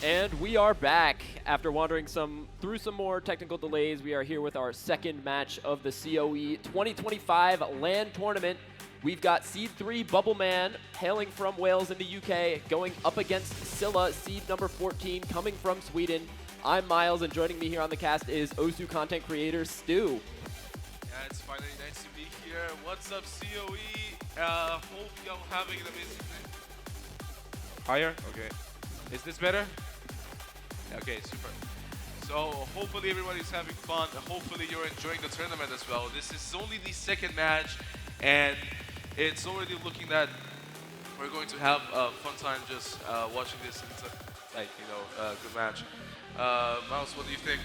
And we are back after wandering through some more technical delays. We are here with our second match of the COE 2025 LAN tournament. We've got Seed 3 Bubbleman, hailing from Wales in the UK, going up against Scylla, seed number 14, coming from Sweden. I'm Miles, and joining me here on the cast is Osu content creator Stu. Yeah, it's finally nice to be here. What's up, COE? Hope y'all having an amazing day. Higher? Okay. Is this better? Okay, super. So hopefully everybody's having fun. Hopefully you're enjoying the tournament as well. This is only the second match, and it's already looking that we're going to have a fun time just watching this. It's a good match. Mouse, what do you think?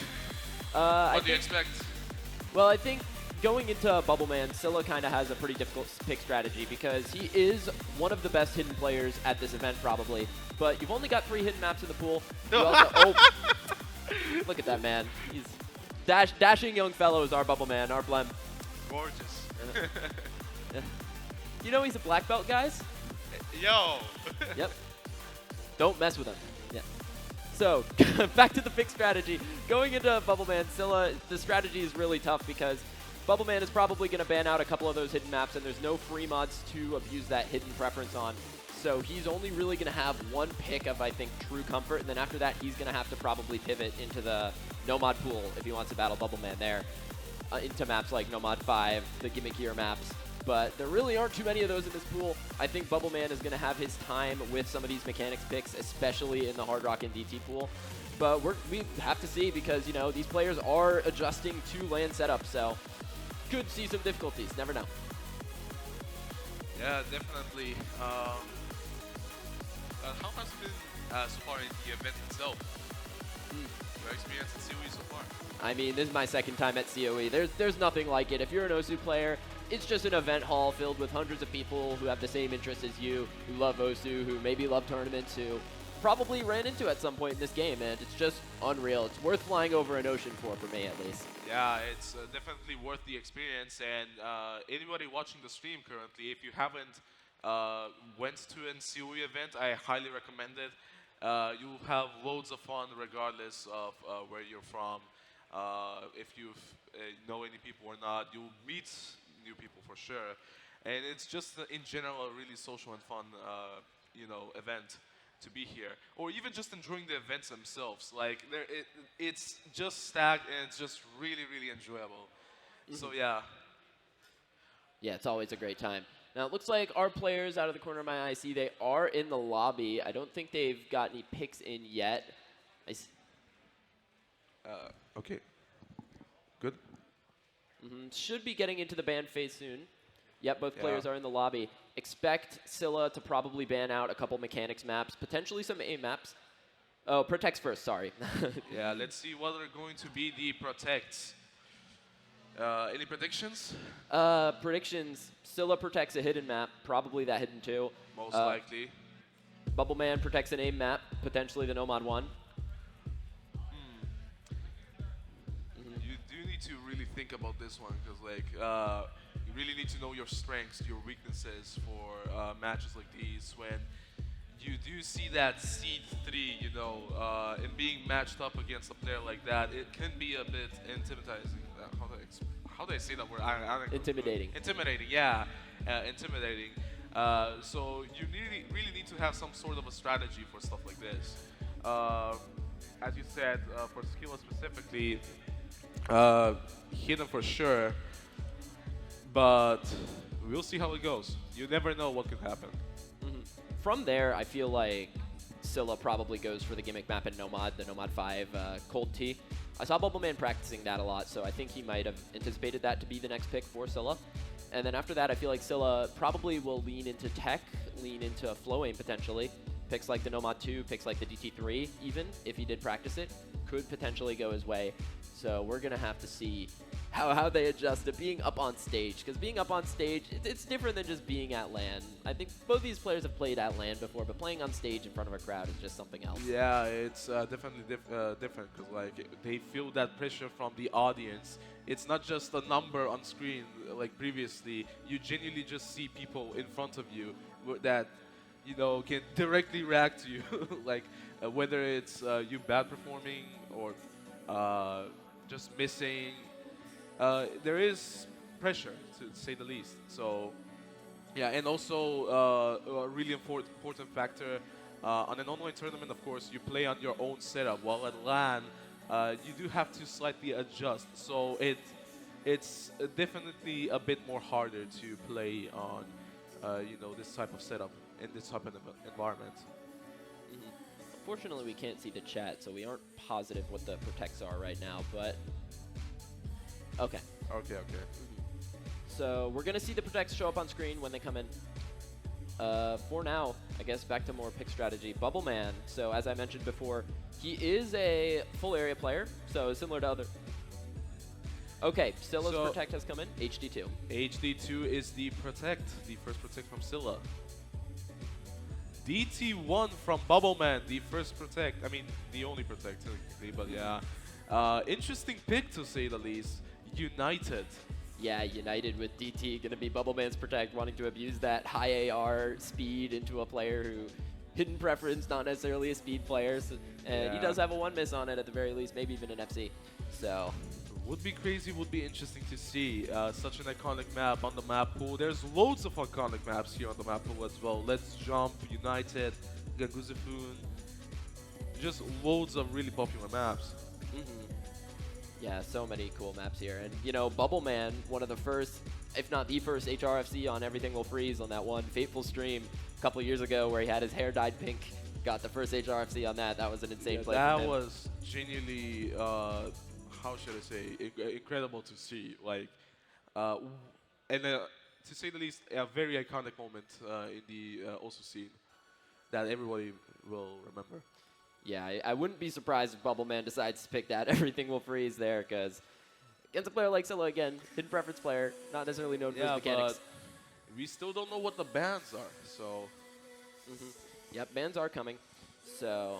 What do you expect? Well, I think going into Bubbleman, Scylla kind of has a pretty difficult pick strategy because he is one of the best hidden players at this event, probably. But you've only got 3 hidden maps in the pool. You also, look at that man. He's dashing young fellow is our Bubbleman, our Blem. Gorgeous. You know he's a black belt, guys? Yo! Yep. Don't mess with him. Yeah. So, back to the pick strategy. Going into Bubbleman, Scylla, the strategy is really tough because Bubbleman is probably going to ban out a couple of those hidden maps, and there's no free mods to abuse that hidden preference on. So he's only really going to have one pick of, I think, true comfort, and then after that, he's going to have to probably pivot into the no-mod pool if he wants to battle Bubbleman there, into maps like no-mod 5, the gimmickier maps. But there really aren't too many of those in this pool. I think Bubbleman is going to have his time with some of these mechanics picks, especially in the Hard Rock and DT pool. But we have to see because, you know, these players are adjusting to LAN setup, so could see some difficulties. Never know. Yeah, definitely. How has it been so far in the event itself? Your experience at COE so far? I mean, this is my second time at COE. There's nothing like it. If you're an Osu player, it's just an event hall filled with hundreds of people who have the same interests as you, who love Osu, who maybe love tournaments, who probably ran into at some point in this game, and it's just unreal. It's worth flying over an ocean for me, at least. Yeah, it's definitely worth the experience, and anybody watching the stream currently, if you haven't went to an COE event, I highly recommend it. You'll have loads of fun regardless of where you're from. If you know any people or not, you'll meet new people for sure. And it's just, in general, a really social and fun event to be here. Or even just enjoying the events themselves. Like, it's just stacked and it's just really, really enjoyable. So, yeah. Yeah, it's always a great time. Now, it looks like our players, out of the corner of my eye, see they are in the lobby. I don't think they've got any picks in yet. Okay. Good. Should be getting into the ban phase soon. Yep, both players are in the lobby. Expect Scylla to probably ban out a couple mechanics maps, potentially some A maps. Oh, protects first, sorry. Yeah, let's see what are going to be the protects. Any predictions? Predictions, Scylla protects a hidden map, probably that hidden 2. Most likely. Bubbleman protects an aim map, potentially the Nomad 1. You do need to really think about this one, because like, you really need to know your strengths, your weaknesses for matches like these. When you do see that seed 3, and being matched up against a player like that, it can be a bit intimidating. How do I say that word? Intimidating. Intimidating, yeah. Intimidating. So you really need to have some sort of a strategy for stuff like this. As you said, for Scylla specifically, hidden for sure, but we'll see how it goes. You never know what could happen. From there, I feel like Scylla probably goes for the gimmick map in Nomad, the Nomad 5 Cold Tea. I saw Bubbleman practicing that a lot, so I think he might have anticipated that to be the next pick for Scylla. And then after that, I feel like Scylla probably will lean into tech, lean into flow aim potentially. Picks like the Nomad 2, picks like the DT3 even, if he did practice it, could potentially go his way. So we're going to have to see how they adjust to being up on stage. Because being up on stage, it's different than just being at LAN. I think both these players have played at LAN before, but playing on stage in front of a crowd is just something else. Yeah, it's definitely different, because like they feel that pressure from the audience. It's not just a number on screen like previously. You genuinely just see people in front of you that you know, can directly react to you, like whether it's you bad performing or just missing. There is pressure, to say the least. So yeah, and also a really important factor on an online tournament. Of course, you play on your own setup. While at LAN, you do have to slightly adjust. So it's definitely a bit more harder to play on, you know, this type of setup in this type of environment. Mhm. Unfortunately, we can't see the chat, so we aren't positive what the protects are right now, but okay. Okay, okay. So we're going to see the protects show up on screen when they come in. For now, I guess back to more pick strategy. Bubbleman, so as I mentioned before, he is a full area player, so similar to other. Okay, Scylla's So- protect has come in, HD2. HD2 is the protect, the first protect from Scylla. DT1 from Bubbleman, the first protect. I mean, the only protect, technically, but yeah. Interesting pick, to say the least. United. Yeah, United with DT, going to be Bubbleman's protect, wanting to abuse that high AR speed into a player who, hidden preference, not necessarily a speed player, so, and he Yeah. does have a 1 miss on it at the very least, maybe even an FC. So, Would be crazy, would be interesting to see such an iconic map on the map pool. There's loads of iconic maps here on the map pool as well. Let's Jump, United, Ganguzifun. Just loads of really popular maps. yeah, so many cool maps here. And, you know, Bubbleman, one of the first, if not the first HRFC on Everything Will Freeze on that one fateful stream a couple years ago where he had his hair dyed pink. Got the first HRFC on that. That was an insane play. That from him. was genuinely, how should I say, incredible to see. Like, and to say the least, a very iconic moment in the also scene that everybody will remember. Yeah, I wouldn't be surprised if Bubbleman decides to pick that. Everything Will Freeze there, because against a player like Scylla, again, hidden preference player, not necessarily known for his mechanics. But we still don't know what the bans are, so. Yep, bans are coming. So,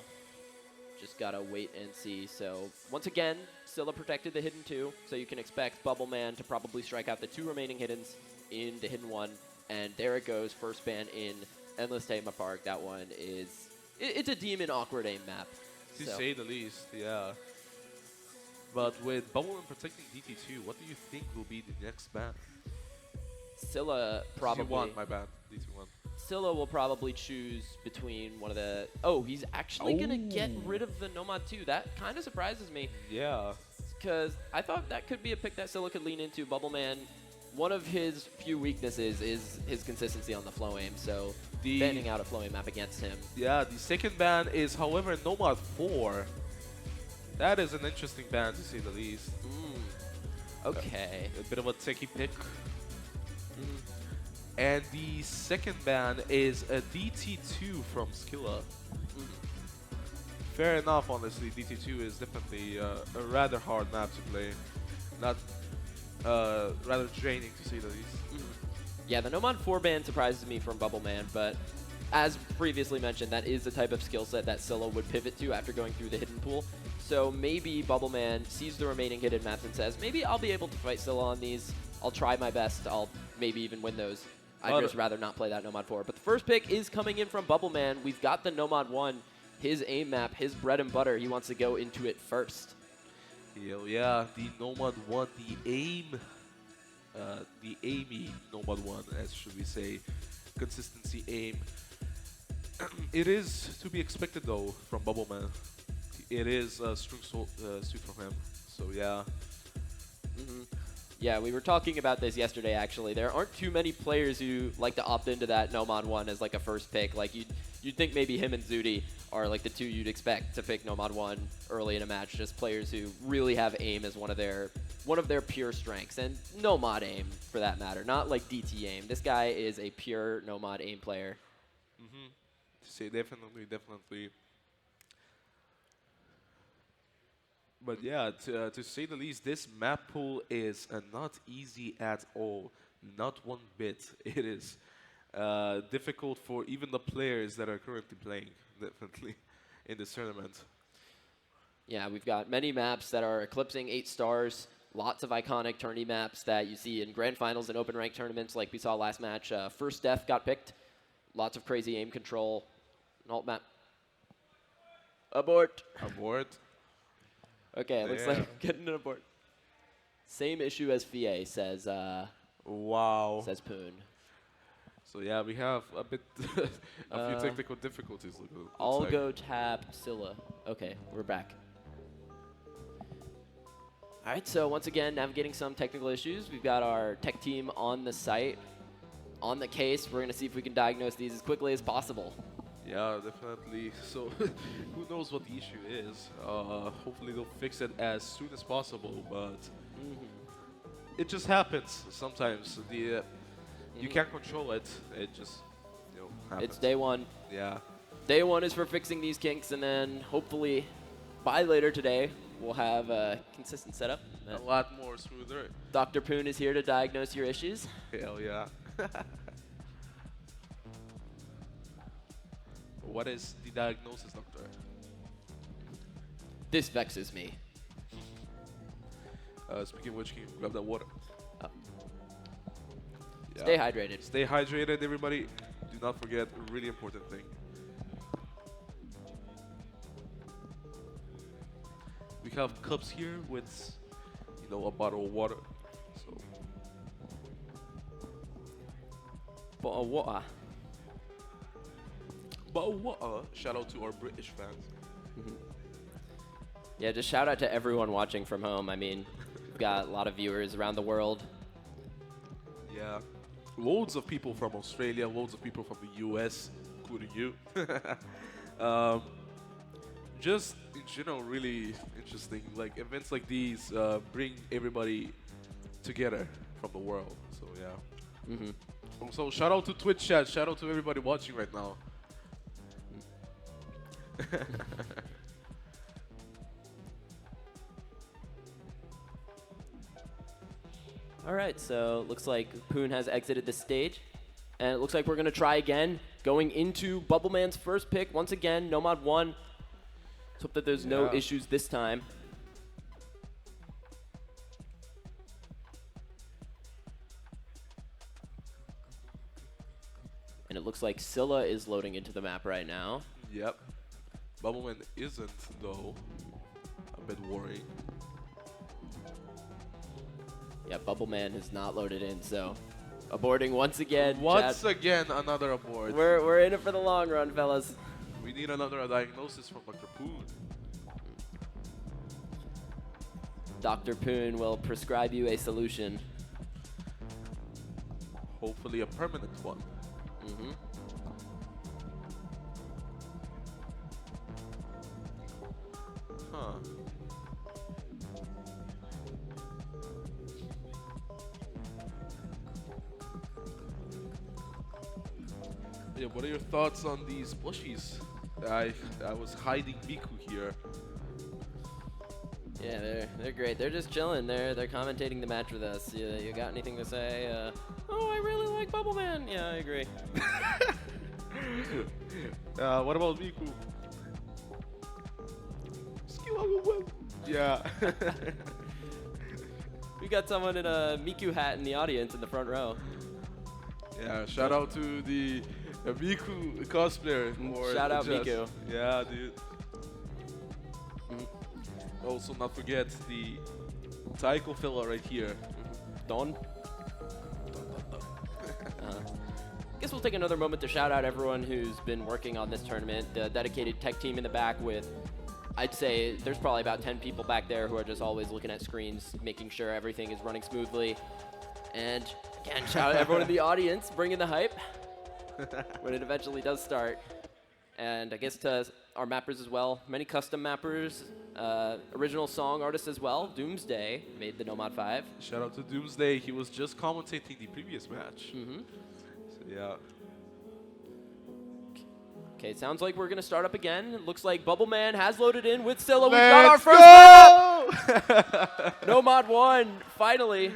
just gotta wait and see. So, once again, Scylla protected the hidden 2, so you can expect Bubbleman to probably strike out the 2 remaining hiddens in the hidden 1. And there it goes, first ban in Endless Tema Park. That one is, it's a demon awkward aim map. To So, say the least, yeah. But with Bubbleman protecting DT2, what do you think will be the next ban? Scylla probably, DT1, my bad. DT1. Scylla will probably choose between one of the, oh, he's actually gonna get rid of the Nomad 2. That kind of surprises me. Yeah. Because I thought that could be a pick that Scylla could lean into. Bubbleman, one of his few weaknesses is his consistency on the flow aim, so banning out a flow aim map against him. Yeah, the second ban is, however, Nomad 4. That is an interesting ban, to say the least. Okay. A bit of a techie pick. And the second ban is a DT2 from Scylla. Fair enough, honestly. DT2 is definitely a rather hard map to play. Not rather draining, to say the least. Yeah, the Nomad 4 ban surprises me from Bubbleman, but as previously mentioned, that is the type of skill set that Scylla would pivot to after going through the hidden pool. So maybe Bubbleman sees the remaining hidden maps and says, maybe I'll be able to fight Scylla on these. I'll try my best. I'll maybe even win those. I'd just rather not play that Nomad 4. But the first pick is coming in from Bubbleman. We've got the Nomad 1, his aim map, his bread and butter. He wants to go into it first. Hell yeah, the Nomad 1, the aimy Nomad 1, as should we say. Consistency aim. It is to be expected, though, from Bubbleman. It is a strong suit from him, so yeah. Yeah, we were talking about this yesterday, actually. There aren't too many players who like to opt into that Nomad 1 as like a first pick. Like you'd think maybe him and Zudi are like the 2 you'd expect to pick Nomad 1 early in a match. Just players who really have aim as one of their pure strengths, and Nomad aim for that matter, not like DT aim. This guy is a pure Nomad aim player. Say definitely. But yeah, to say the least, this map pool is not easy at all. Not one bit. It is difficult for even the players that are currently playing, definitely, in this tournament. Yeah, we've got many maps that are eclipsing 8 stars. Lots of iconic tourney maps that you see in grand finals and open rank tournaments like we saw last match. First Death got picked. Lots of crazy aim control. An alt map. Abort. Abort. Okay, it looks like getting an abort. Same issue as FIA, says Wow. says Poon. So yeah, we have a bit a few technical difficulties. I'll go tap Scylla. Okay, we're back. All right, so once again, navigating some technical issues. We've got our tech team on the site, on the case. We're going to see if we can diagnose these as quickly as possible. Yeah, definitely. So who knows what the issue is. Hopefully they'll fix it as soon as possible, but it just happens sometimes. You can't control it. It just happens. It's day one. Yeah. Day one is for fixing these kinks, and then hopefully by later today, we'll have a consistent setup. A lot more smoother. Dr. Poon is here to diagnose your issues. Hell yeah. What is the diagnosis, doctor? This vexes me. Speaking of which, can you grab that water? Oh. Yeah. Stay hydrated. Stay hydrated, everybody. Do not forget a really important thing. We have cups here with, a bottle of water. So. Bottle of water. Bottle of water. Shout out to our British fans. Yeah, just shout out to everyone watching from home. I mean, we've got a lot of viewers around the world. Yeah. Loads of people from Australia, loads of people from the US, including you. Just in general, really interesting. Like events like these bring everybody together from the world. So yeah. So shout out to Twitch chat. Shout out to everybody watching right now. All right, so looks like Poon has exited the stage. And it looks like we're going to try again, going into Bubbleman's first pick. Once again, Nomad 1. Let's hope that there's no issues this time. And it looks like Scylla is loading into the map right now. Yep. Bubbleman isn't, though. A bit worried. Yeah, Bubbleman has not loaded in, so aborting once again. Once again, another abort. We're in it for the long run, fellas. We need another diagnosis from Dr. Poon. Dr. Poon will prescribe you a solution. Hopefully a permanent one. Huh. Yeah, what are your thoughts on these plushies? I was hiding Miku here. Yeah, they're great. They're just chilling. They're commentating the match with us. You got anything to say? Oh, I really like Bubbleman. Yeah, I agree. What about Miku? Yeah. We got someone in a Miku hat in the audience in the front row. Yeah, shout out to the Miku cosplayer. Shout out Miku. Yeah, dude. Also, not forget the Taiko fella right here. Don. Guess we'll take another moment to shout out everyone who's been working on this tournament. The dedicated tech team in the back with, I'd say there's probably about 10 people back there who are just always looking at screens, making sure everything is running smoothly. And again, shout out everyone in the audience, bringing the hype when it eventually does start. And I guess to our mappers as well, many custom mappers, original song artists as well. Doomsday made the Nomad 5. Shout out to Doomsday. He was just commentating the previous match. So yeah. Okay, sounds like we're going to start up again. It looks like Bubbleman has loaded in with Scylla. We've got our first map! Nomad 1, finally.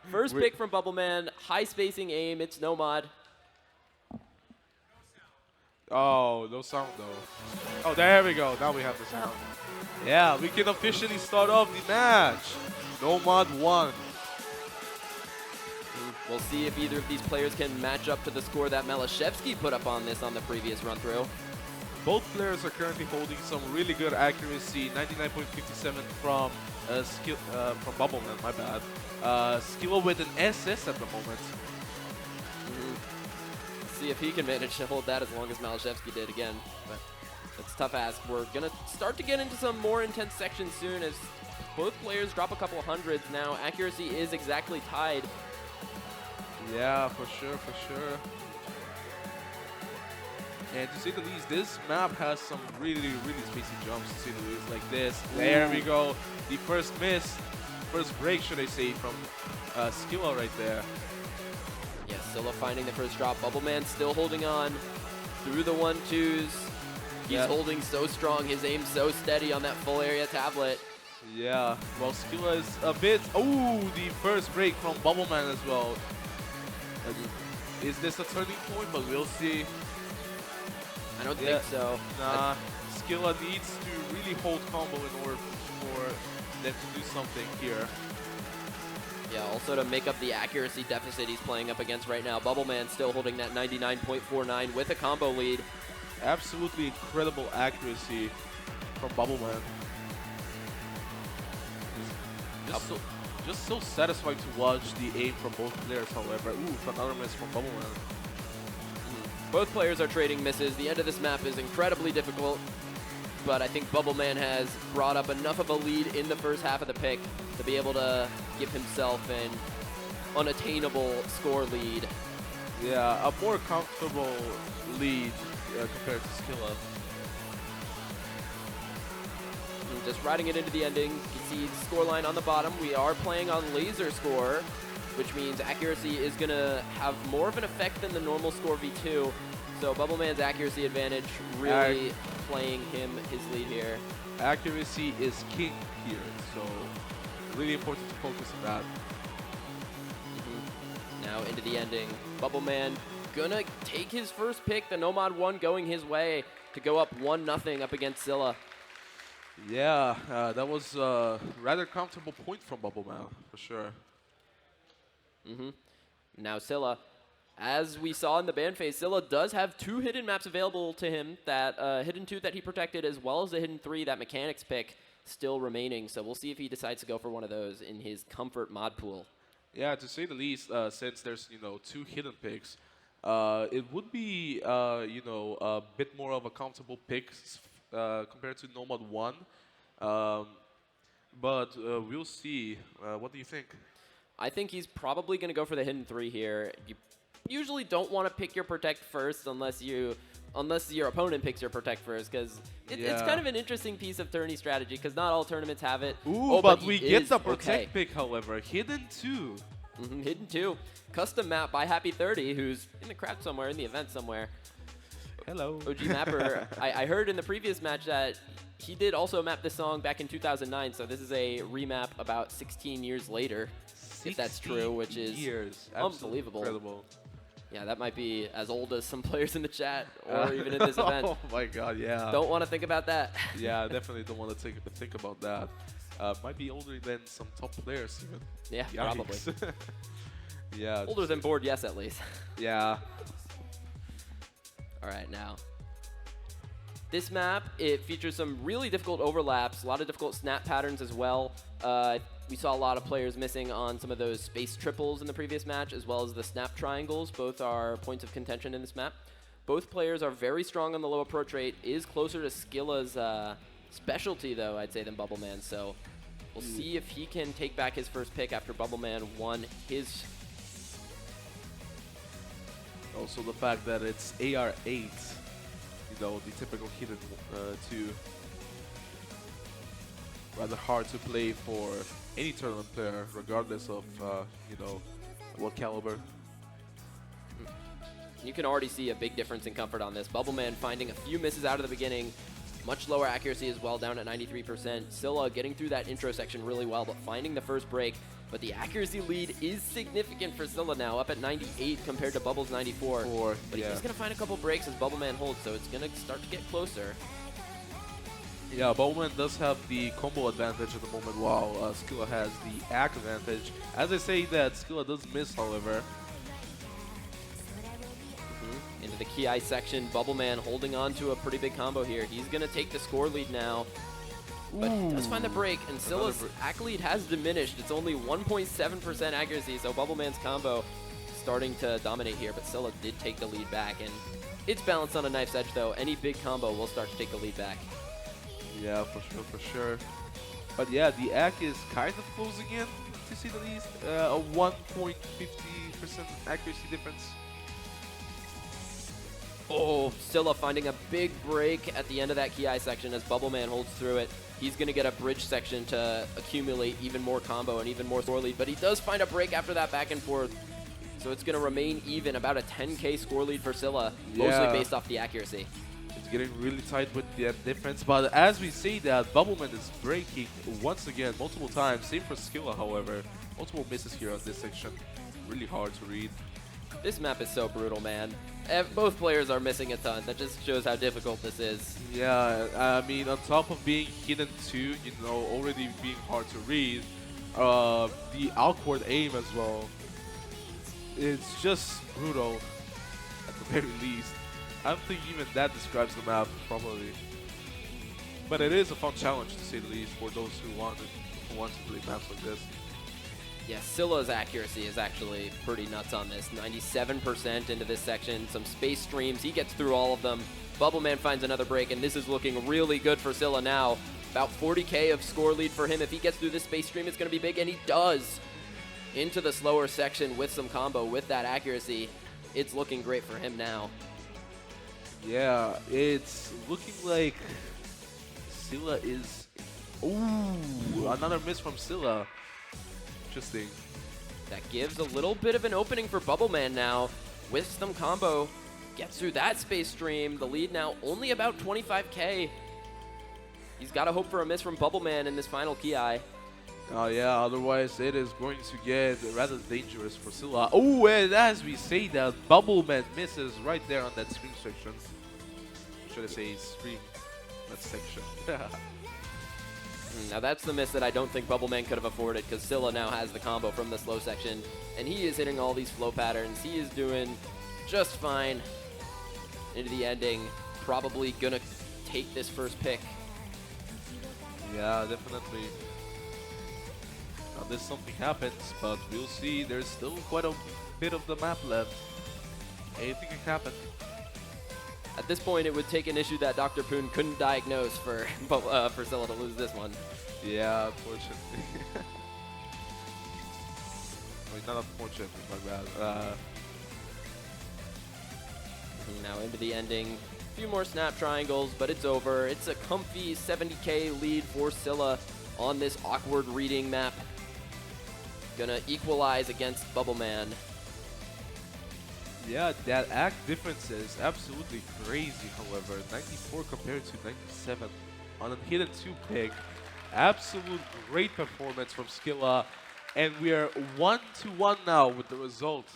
First pick from Bubbleman. High spacing aim. It's Nomad. Oh, no sound though. Oh, there we go. Now we have the sound. Yeah, we can officially start off the match. Nomad 1. We'll see if either of these players can match up to the score that Malashevsky put up on this on the previous run-through. Both players are currently holding some really good accuracy. 99.57 from from Bubbleman, my bad. Scylla with an SS at the moment. See if he can manage to hold that as long as Malashevsky did again. But that's a tough ask. We're going to start to get into some more intense sections soon as both players drop a couple hundreds now. Accuracy is exactly tied. Yeah, for sure, for sure. And to say the least, this map has some really, really spacey jumps, to say the least, like this. There we go. The first miss, first break, should I say, from Scylla right there. Yes, Scylla finding the first drop. Bubbleman still holding on through the 1-2s. He's holding so strong. His aim so steady on that full area tablet. Yeah, well, Scylla is a bit... Oh, the first break from Bubbleman as well. Is this a turning point? But we'll see. I don't think so. Nah, Scylla needs to really hold combo in order for them to do something here. Yeah, also to make up the accuracy deficit he's playing up against right now. Bubbleman still holding that 99.49 with a combo lead. Absolutely incredible accuracy from Bubbleman. Just so satisfying to watch the aim from both players, however. Ooh, another miss from Bubbleman. Both players are trading misses. The end of this map is incredibly difficult, but I think Bubbleman has brought up enough of a lead in the first half of the pick to be able to give himself an unattainable score lead. Yeah, a more comfortable lead compared to Scylla. Just riding it into the ending. You can see the scoreline on the bottom. We are playing on laser score, which means accuracy is going to have more of an effect than the normal score V2. So Bubbleman's accuracy advantage really playing him his lead here. Accuracy is king here, so really important to focus on that. Now into the ending. Bubbleman gonna take his first pick, the Nomad 1 going his way to go up 1-0 up against Scylla. Yeah, that was a rather comfortable point from Bubbleman, for sure. Now Scylla, as we saw in the ban phase, Scylla does have 2 hidden maps available to him, that hidden 2 that he protected, as well as the hidden 3, that mechanics pick, still remaining. So we'll see if he decides to go for one of those in his comfort mod pool. Yeah, to say the least, since there's 2 hidden picks, it would be a bit more of a comfortable pick compared to Nomad 1. But we'll see. What do you think? I think he's probably going to go for the hidden 3 here. You usually don't want to pick your protect first unless your opponent picks your protect first, because it's kind of an interesting piece of tourney strategy, because not all tournaments have it. Ooh, but we get the protect pick, however. Hidden 2. Hidden 2. Custom map by Happy30, who's in the crowd somewhere, in the event somewhere. Hello. OG mapper. I heard in the previous match that he did also map this song back in 2009, so this is a remap about 16 years later, if that's true, which is unbelievable. Incredible. Yeah, that might be as old as some players in the chat, or even in this event. Oh my god, yeah. Don't want to think about that. Yeah, definitely don't want to think about that. Might be older than some top players even. Yeah, Yikes. probably. Yeah. Older than Board, yes, at least. Yeah. All right, now. This map, it features some really difficult overlaps, a lot of difficult snap patterns as well. We saw a lot of players missing on some of those space triples in the previous match, as well as the snap triangles. Both are points of contention in this map. Both players are very strong on the low approach rate, is closer to Scylla's specialty, though, I'd say, than Bubbleman. So we'll see if he can take back his first pick after Bubbleman won his. Also the fact that it's AR8, the typical hidden 2. Rather hard to play for any tournament player, regardless of, what caliber. You can already see a big difference in comfort on this. Bubbleman finding a few misses out of the beginning. Much lower accuracy as well, down at 93%. Scylla getting through that intro section really well, but finding the first break. But the accuracy lead is significant for Scylla now, up at 98 compared to Bubble's 94. But he's going to find a couple breaks as Bubbleman holds, so it's going to start to get closer. Yeah, Bubbleman does have the combo advantage at the moment, while Scylla has the act advantage. As I say that, Scylla does miss, however. Into the Ki section, Bubbleman holding on to a pretty big combo here. He's going to take the score lead now. But he does find the break, and Scylla's act lead has diminished. It's only 1.7% accuracy, so Bubbleman's combo starting to dominate here, but Scylla did take the lead back, and it's balanced on a knife's edge, though. Any big combo will start to take the lead back. Yeah, for sure, for sure. But yeah, the act is kind of closing in, to say the least. A 1.50% accuracy difference. Oh, Scylla finding a big break at the end of that Ki section as Bubbleman holds through it. He's going to get a bridge section to accumulate even more combo and even more score lead, but he does find a break after that back and forth. So it's going to remain even, about a 10k score lead for Scylla, mostly based off the accuracy. It's getting really tight with the difference, but as we say that, Bubbleman is breaking once again, multiple times. Same for Scylla, however. Multiple misses here on this section. Really hard to read. This map is so brutal, man. Both players are missing a ton. That just shows how difficult this is. Yeah, I mean, on top of being hidden too, you know, already being hard to read, the awkward aim as well. It's just brutal, at the very least. I don't think even that describes the map properly. But it is a fun challenge, to say the least, for those who want to play maps like this. Yeah, Scylla's accuracy is actually pretty nuts on this. 97% into this section, some space streams. He gets through all of them. Bubbleman finds another break, and this is looking really good for Scylla now. About 40k of score lead for him. If he gets through this space stream, it's going to be big, and he does. Into the slower section with some combo, with that accuracy. It's looking great for him now. Yeah, it's looking like Scylla is... Ooh, another miss from Scylla. Interesting. That gives a little bit of an opening for Bubbleman now. With some combo, gets through that space stream. The lead now only about 25k. He's got to hope for a miss from Bubbleman in this final Ki. Oh yeah, otherwise it is going to get rather dangerous for Scylla. Oh, and as we say that, Bubbleman misses right there on that stream section. Should I say stream? That section. Now that's the miss that I don't think Bubbleman could have afforded, because Scylla now has the combo from the slow section, and he is hitting all these flow patterns. He is doing just fine into the ending. Probably gonna take this first pick. Yeah, definitely. Unless something happens, but we'll see. There's still quite a bit of the map left. Anything can happen. At this point, it would take an issue that Dr. Poon couldn't diagnose for Scylla to lose this one. Yeah, unfortunately. I mean, not unfortunately, my bad. Now into the ending. A few more snap triangles, but it's over. It's a comfy 70k lead for Scylla on this awkward reading map. Gonna equalize against Bubbleman. Yeah, that act difference is absolutely crazy, however. 94 compared to 97 on a hidden 2 pick. Absolute great performance from Scylla. And we are 1-1 now with the result.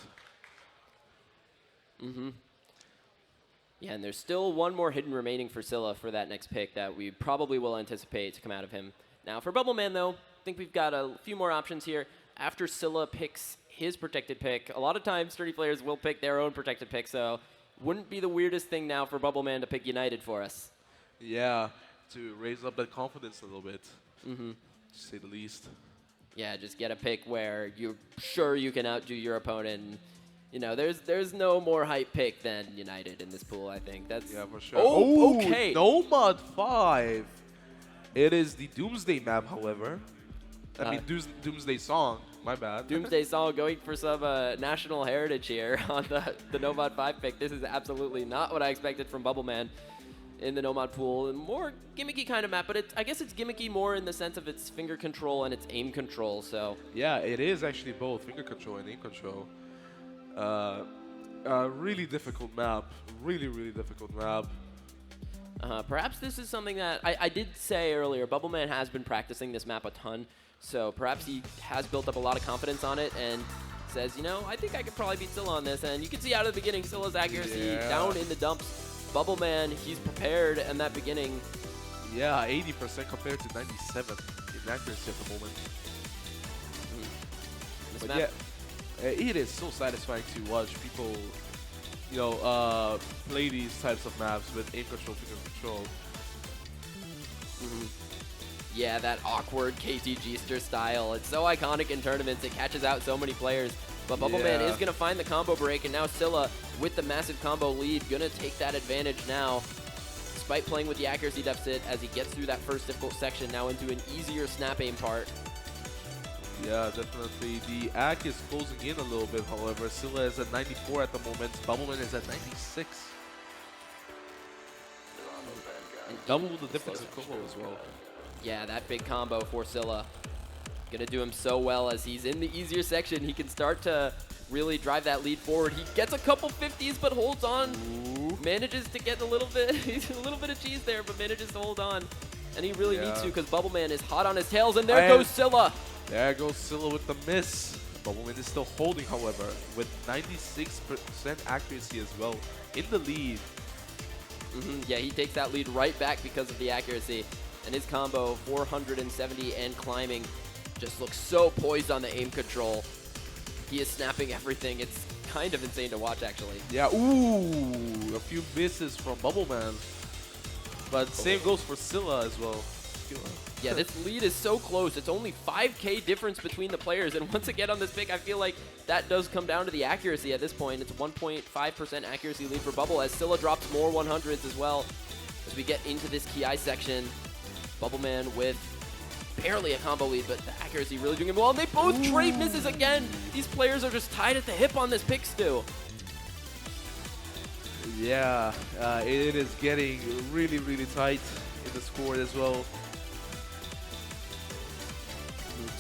Yeah, and there's still one more hidden remaining for Scylla for that next pick that we probably will anticipate to come out of him. Now, for Bubbleman, though, I think we've got a few more options here. After Scylla picks his protected pick, a lot of times Sturdy players will pick their own protected pick, so wouldn't be the weirdest thing now for Bubbleman to pick United for us. Yeah, to raise up that confidence a little bit, to say the least. Yeah, just get a pick where you're sure you can outdo your opponent. And, you know, there's no more hype pick than United in this pool, I think. That's yeah, for sure. Oh, okay. Nomad 5. It is the Doomsday map, however. I mean, Doomsday Song. My bad. Doomsday Song going for some national heritage here on the Nomad 5 pick. This is absolutely not what I expected from Bubbleman in the Nomad pool. More gimmicky kind of map, but I guess it's gimmicky more in the sense of its finger control and its aim control. So yeah, it is actually both finger control and aim control. Really difficult map. Really, really difficult map. Perhaps this is something that I did say earlier. Bubbleman has been practicing this map a ton, so perhaps he has built up a lot of confidence on it and says, you know, I think I could probably beat Scylla on this. And you can see out of the beginning, Scylla's accuracy down in the dumps. Bubbleman, he's prepared in that beginning. Yeah, 80% compared to 97 in accuracy at the moment. This But map, yeah, it is so satisfying to watch people, play these types of maps with aim control, finger control. yeah, that awkward KTG-ster style. It's so iconic in tournaments. It catches out so many players. But Bubbleman is going to find the combo break, and now Scylla, with the massive combo lead, going to take that advantage now. Despite playing with the accuracy deficit as he gets through that first difficult section, now into an easier snap aim part. Yeah, definitely. The AC is closing in a little bit, however. Scylla is at 94 at the moment. Bubbleman is at 96. And Double the difference in combo as well. yeah, that big combo for Scylla. Gonna do him so well as he's in the easier section. He can start to really drive that lead forward. He gets a couple 50s, but holds on. Ooh. Manages to get a little bit of cheese there, but manages to hold on. And he really needs to because Bubbleman is hot on his tails, and there goes Scylla. There goes Scylla with the miss. Bubbleman is still holding, however, with 96% accuracy as well in the lead. Yeah, he takes that lead right back because of the accuracy. And his combo, 470 and climbing, just looks so poised on the aim control. He is snapping everything. It's kind of insane to watch, actually. Yeah, ooh, a few misses from Bubbleman. But same goes for Scylla as well. Yeah, this lead is so close. It's only 5K difference between the players. And once again on this pick, I feel like that does come down to the accuracy at this point. It's 1.5% accuracy lead for Bubble as Scylla drops more 100s as well. As we get into this Ki section, Bubbleman with barely a combo lead, but the accuracy really doing him well. And they both trade misses again. These players are just tied at the hip on this pick still. Yeah, it is getting really, really tight in the score as well.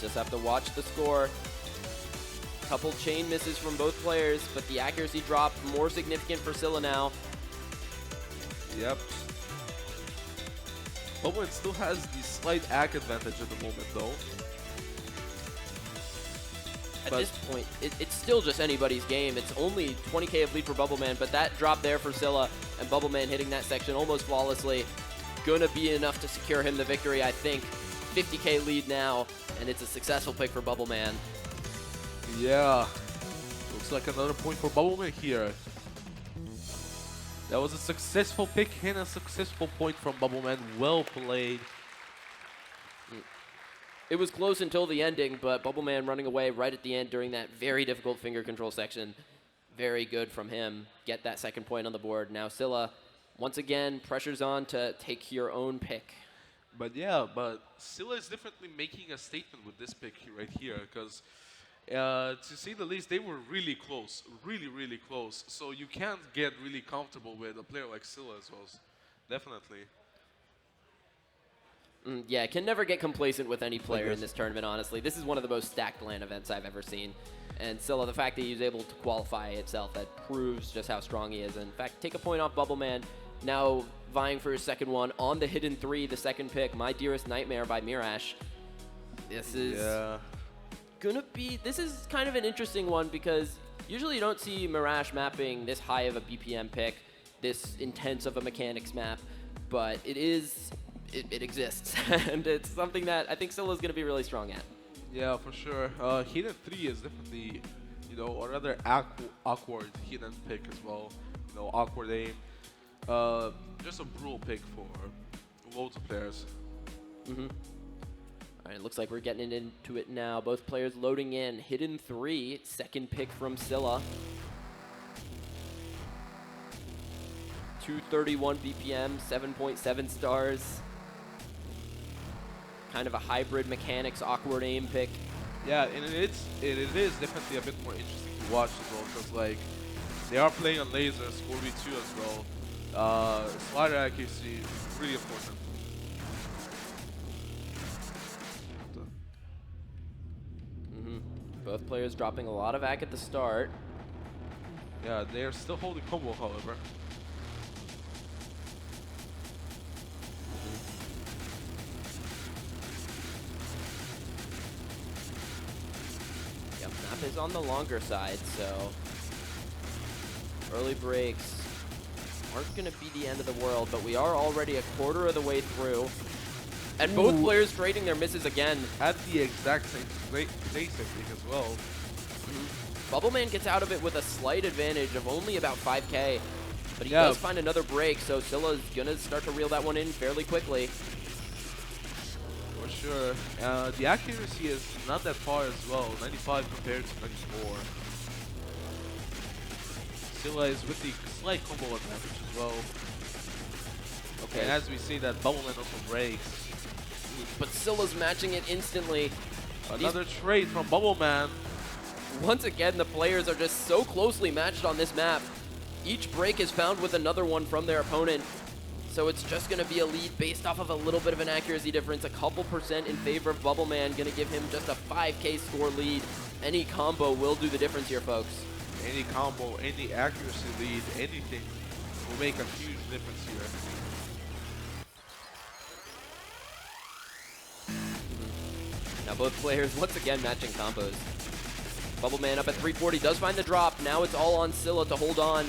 Just have to watch the score. Couple chain misses from both players, but the accuracy drop more significant for Scylla now. Yep. Bubbleman still has the slight AC advantage at the moment, though. At this point, it's still just anybody's game. It's only 20K of lead for Bubbleman, but that drop there for Scylla and Bubbleman hitting that section almost flawlessly. Gonna be enough to secure him the victory, I think. 50K lead now, and it's a successful pick for Bubbleman. Yeah. Looks like another point for Bubbleman here. That was a successful pick and a successful point from Bubbleman. Well played. It was close until the ending, but Bubbleman running away right at the end during that very difficult finger control section. Very good from him. Get that second point on the board. Now Scylla, once again, pressure's on to take your own pick. But yeah, Scylla is definitely making a statement with this pick right here, because to say the least, they were really close, really close. So you can't get really comfortable with a player like Scylla as well. Definitely. Yeah, can never get complacent with any player in this tournament, honestly. This is one of the most stacked LAN events I've ever seen. And Scylla, the fact that he was able to qualify itself, that proves just how strong he is. And in fact, take a point off Bubbleman, now vying for his second one on the hidden 3, the second pick, My Dearest Nightmare by Mirash. This is gonna be, this is kind of an interesting one because usually you don't see Mirash mapping this high of a BPM pick, this intense of a mechanics map, but it is, it exists. And it's something that I think Scylla's gonna be really strong at. Yeah, for sure. Hidden 3 is definitely, a rather awkward hidden pick as well. Awkward aim. Just a brutal pick for loads of players. All right, it looks like we're getting into it now. Both players loading in. Hidden 3, second pick from Scylla. 231 BPM, 7.7 stars. Kind of a hybrid mechanics, awkward aim pick. Yeah, and it is definitely a bit more interesting to watch as well, because they are playing on lasers, 4v2 as well. Slider accuracy is really important. Both players dropping a lot of AC at the start. Yeah, they are still holding combo, however. Yep, map is on the longer side, so early breaks aren't going to be the end of the world, but we are already a quarter of the way through. And both players trading their misses again. At the exact same place, I think, as well. Bubbleman gets out of it with a slight advantage of only about 5k. But he does find another break, so Scylla's going to start to reel that one in fairly quickly. For sure. The accuracy is not that far as well, 95 compared to 94. Scylla is with the slight combo advantage as well. Okay, and as we see that Bubbleman also breaks. But Scylla's matching it instantly. Another trade from Bubbleman. Once again, the players are just so closely matched on this map. Each break is found with another one from their opponent. So it's just going to be a lead based off of a little bit of an accuracy difference, a couple percent in favor of Bubbleman, going to give him just a 5k score lead. Any combo will do the difference here, folks. Any combo, any accuracy lead, anything will make a huge difference here. Now both players once again matching combos. Bubbleman up at 340 does find the drop. Now it's all on Scylla to hold on.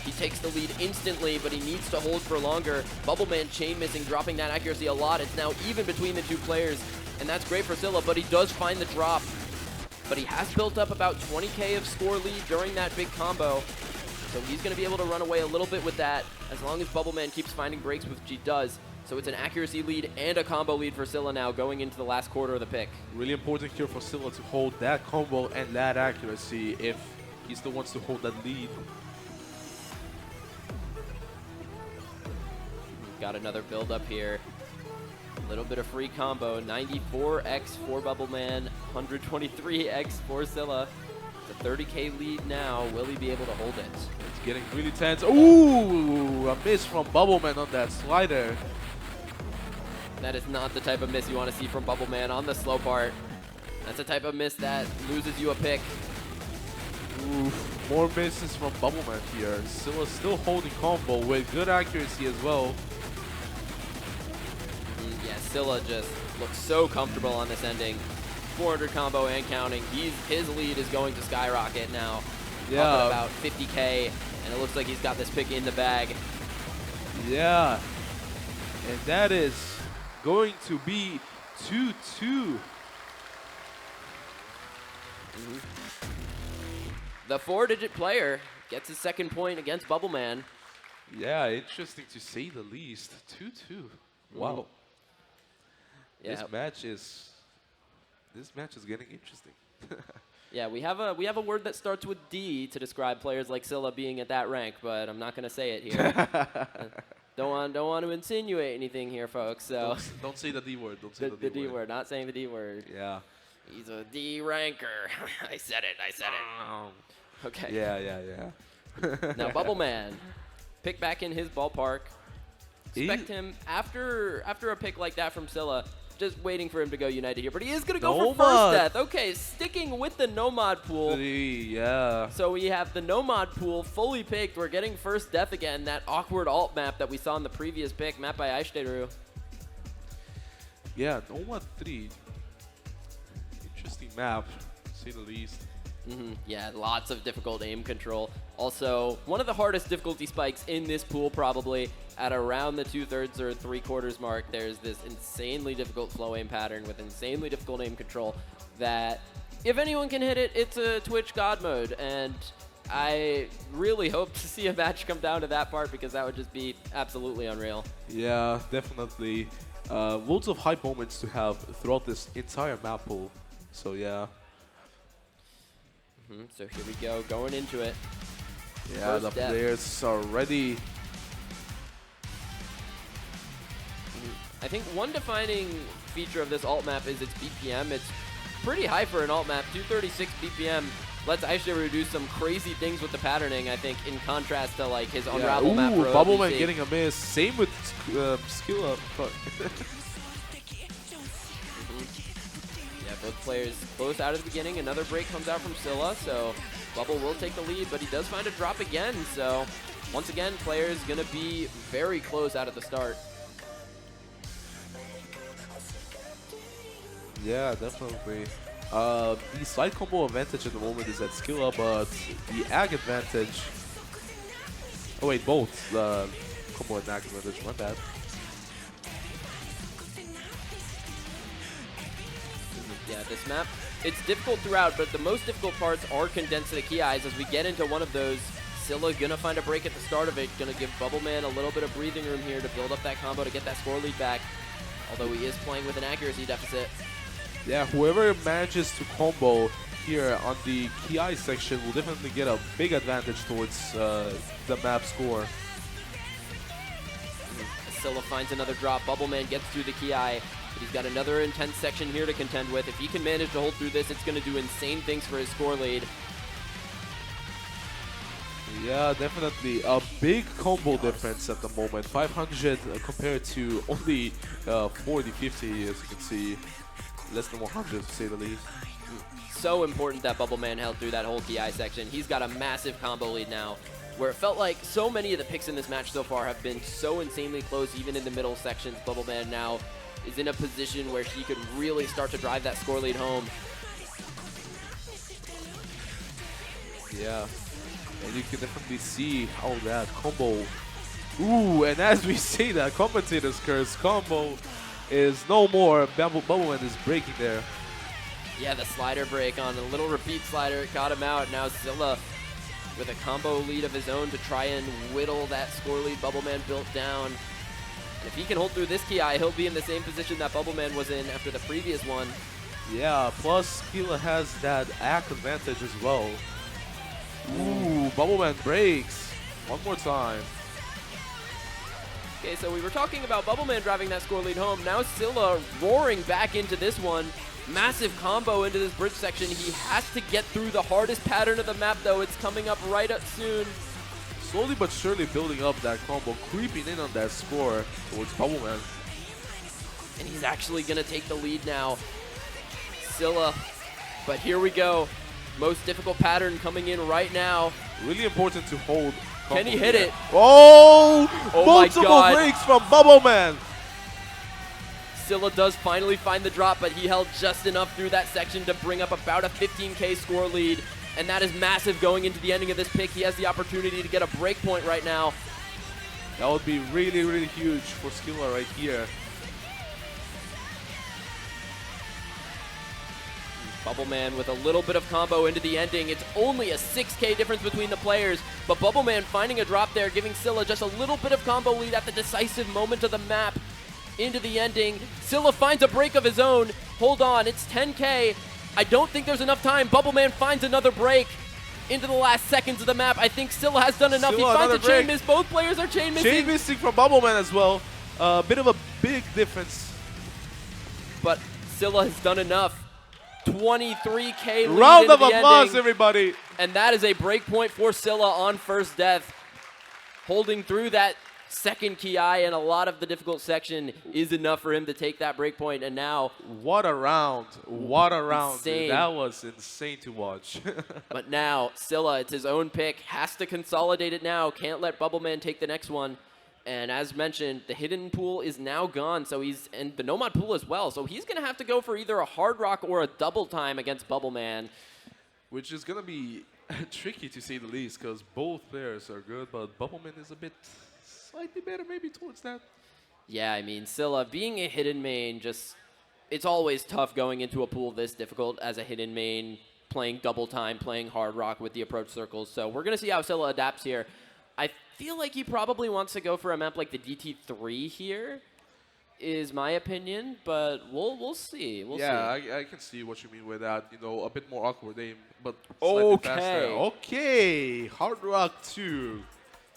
He takes the lead instantly, but he needs to hold for longer. Bubbleman chain missing, dropping that accuracy a lot. It's now even between the two players, and that's great for Scylla, but he does find the drop. But he has built up about 20k of score lead during that big combo, so he's going to be able to run away a little bit with that as long as Bubbleman keeps finding breaks, which he does. So it's an accuracy lead and a combo lead for Scylla now going into the last quarter of the pick. Really important here for Scylla to hold that combo and that accuracy if he still wants to hold that lead. Got another build up here. A little bit of free combo. 94x for Bubbleman, 123x for Scylla. It's a 30k lead now. Will he be able to hold it? It's getting really tense. Ooh, a miss from Bubbleman on that slider. That is not the type of miss you want to see from Bubbleman on the slow part. That's the type of miss that loses you a pick. Ooh, more misses from Bubbleman here. Scylla still holding combo with good accuracy as well. Yeah, Scylla just looks so comfortable on this ending. 400 combo and counting. His lead is going to skyrocket now. Yeah. Up at about 50k, and it looks like he's got this pick in the bag. Yeah. And that is going to be 2-2. The 4-digit player gets his second point against Bubbleman. Yeah, interesting to say the least. 2-2. Wow. Yeah. This match is getting interesting. Yeah, we have a word that starts with D to describe players like Scylla being at that rank, but I'm not going to say it here. Don't want to insinuate anything here, folks. So don't say the D word. Don't say the D word. Not saying the D word. Yeah. He's a D ranker. I said it. Okay. Yeah. Now Bubbleman, pick back in his ballpark. Expect him after a pick like that from Scylla. Just waiting for him to go United here, but he is going to go for first death. Okay, sticking with the Nomad pool. Yeah. So we have the Nomad pool fully picked. We're getting first death again, that awkward alt map that we saw in the previous pick, mapped by Aishiteru. Yeah, Nomad 3. Interesting map, to say the least. Yeah, lots of difficult aim control. Also, one of the hardest difficulty spikes in this pool probably. At around the 2/3 or 3/4 mark, there's this insanely difficult flow aim pattern with insanely difficult aim control that if anyone can hit it, it's a Twitch God mode. And I really hope to see a match come down to that part because that would just be absolutely unreal. Yeah, definitely. Loads of hype moments to have throughout this entire map pool. So yeah. So here we go, going into it. Yeah, First the death. players are ready. I think one defining feature of this alt map is its BPM. It's pretty high for an alt map. 236 BPM lets Aishiteru do some crazy things with the patterning, I think, in contrast to like his Unravel map. Ooh, Bubbleman getting a miss. Same with skill up. Yeah, both players close out of the beginning. Another break comes out from Scylla, so Bubble will take the lead, but he does find a drop again. So once again, players gonna be very close out at the start. Yeah, definitely. The side combo advantage at the moment is at skill up, but the ag advantage Oh wait, both combo and knack advantage. My bad. Yeah, this map, it's difficult throughout, but the most difficult parts are condensed to the key eyes. As we get into one of those, Scylla gonna find a break at the start of it, gonna give Bubbleman a little bit of breathing room here to build up that combo to get that score lead back, although he is playing with an accuracy deficit. Yeah, whoever manages to combo here on the Ki section will definitely get a big advantage towards the map score. Scylla finds another drop. Bubbleman gets through the Ki, but he's got another intense section here to contend with. If he can manage to hold through this, it's going to do insane things for his score lead. Yeah, definitely a big combo difference at the moment. 500 compared to only 40, 50, as you can see. Less than 100 to say the least. So important that Bubbleman held through that whole Ki section. He's got a massive combo lead now, where it felt like so many of the picks in this match so far have been so insanely close, even in the middle sections. Bubbleman now is in a position where he could really start to drive that score lead home. Yeah, and you can definitely see how that combo. Ooh, and as we say that, commentator's curse combo is no more. Bubbleman is breaking there. Yeah, the slider break on a little repeat slider got him out. Now Scylla with a combo lead of his own to try and whittle that score lead Bubbleman built down. And if he can hold through this Ki, he'll be in the same position that Bubbleman was in after the previous one. Yeah, plus Scylla has that act advantage as well. Ooh, Bubbleman breaks. One more time. Okay, so we were talking about Bubbleman driving that score lead home. Now Scylla roaring back into this one. Massive combo into this bridge section. He has to get through the hardest pattern of the map, though. It's coming up right up soon. Slowly but surely building up that combo, creeping in on that score towards Bubbleman. And he's actually going to take the lead now. Scylla. But here we go. Most difficult pattern coming in right now. Really important to hold. Can he hit it? Oh! Oh my Multiple God. breaks from Bubbleman. Scylla does finally find the drop, but he held just enough through that section to bring up about a 15K score lead. And that is massive going into the ending of this pick. He has the opportunity to get a break point right now. That would be really, really huge for Scylla right here. Bubbleman with a little bit of combo into the ending. It's only a 6K difference between the players, but Bubbleman finding a drop there, giving Scylla just a little bit of combo lead at the decisive moment of the map into the ending. Scylla finds a break of his own. Hold on, it's 10K. I don't think there's enough time. Bubbleman finds another break into the last seconds of the map. I think Scylla has done enough. Scylla, he finds a another chain break. miss. Both players are chain missing. Chain missing from Bubbleman as well. A bit of a big difference. But Scylla has done enough. 23K lead Round into of the applause, ending. everybody. And that is a break point for Scylla on first death. Holding through that second Ki and a lot of the difficult section is enough for him to take that break point. And now, What a round. What a round. Insane. Dude. That was insane to watch. but now Scylla, it's his own pick, has to consolidate it now. Can't let Bubbleman take the next one. And as mentioned, the hidden pool is now gone, so and the Nomad pool as well. So he's gonna have to go for either a hard rock or a double time against Bubbleman. Which is going to be tricky to say the least, because both players are good, but Bubbleman is a bit slightly better maybe towards that. Yeah, I mean, Scylla being a hidden main, it's always tough going into a pool this difficult as a hidden main, playing double time, playing hard rock with the approach circles. So we're gonna see how Scylla adapts here. I feel like he probably wants to go for a map like the DT3 here, is my opinion, but we'll see. We'll see. I can see what you mean with that. You know, a bit more awkward aim, but slightly faster. Okay, Hard Rock 2.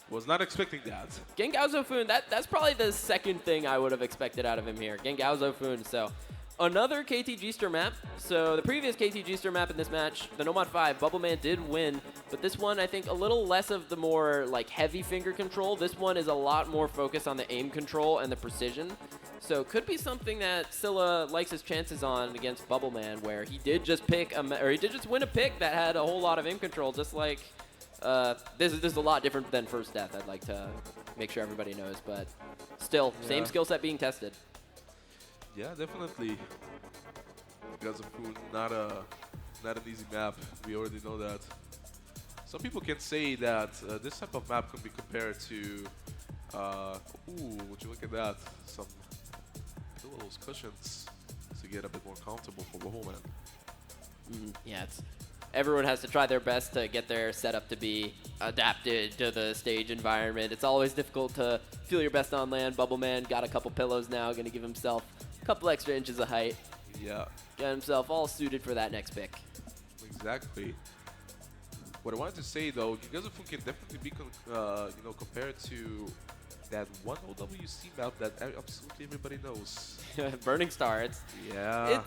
Was not expecting that. Gengao Zofun, that's probably the second thing I would have expected out of him here. Gengao Zofun, so another KTG-ster map. So the previous KTG-ster map in this match, the Nomad 5, Bubbleman did win, but this one I think a little less of the more like heavy finger control. This one is a lot more focused on the aim control and the precision. So could be something that Scylla likes his chances on against Bubbleman, where he did just win a pick that had a whole lot of aim control, just like this is a lot different than first death. I'd like to make sure everybody knows, but still, same skill set being tested. Yeah, definitely. Because of food, not an easy map. We already know that. some people can say that this type of map can be compared to, ooh, would you look at that? Some those cushions to get a bit more comfortable for Bubbleman. Yeah, everyone has to try their best to get their setup to be adapted to the stage environment. It's always difficult to feel your best on land. Bubbleman got a couple pillows now, going to give himself a couple extra inches of height. Yeah. Get himself all suited for that next pick. Exactly. What I wanted to say though, Gigazufu can definitely be compared to that one OWC map that absolutely everybody knows. Burning Star. Yeah.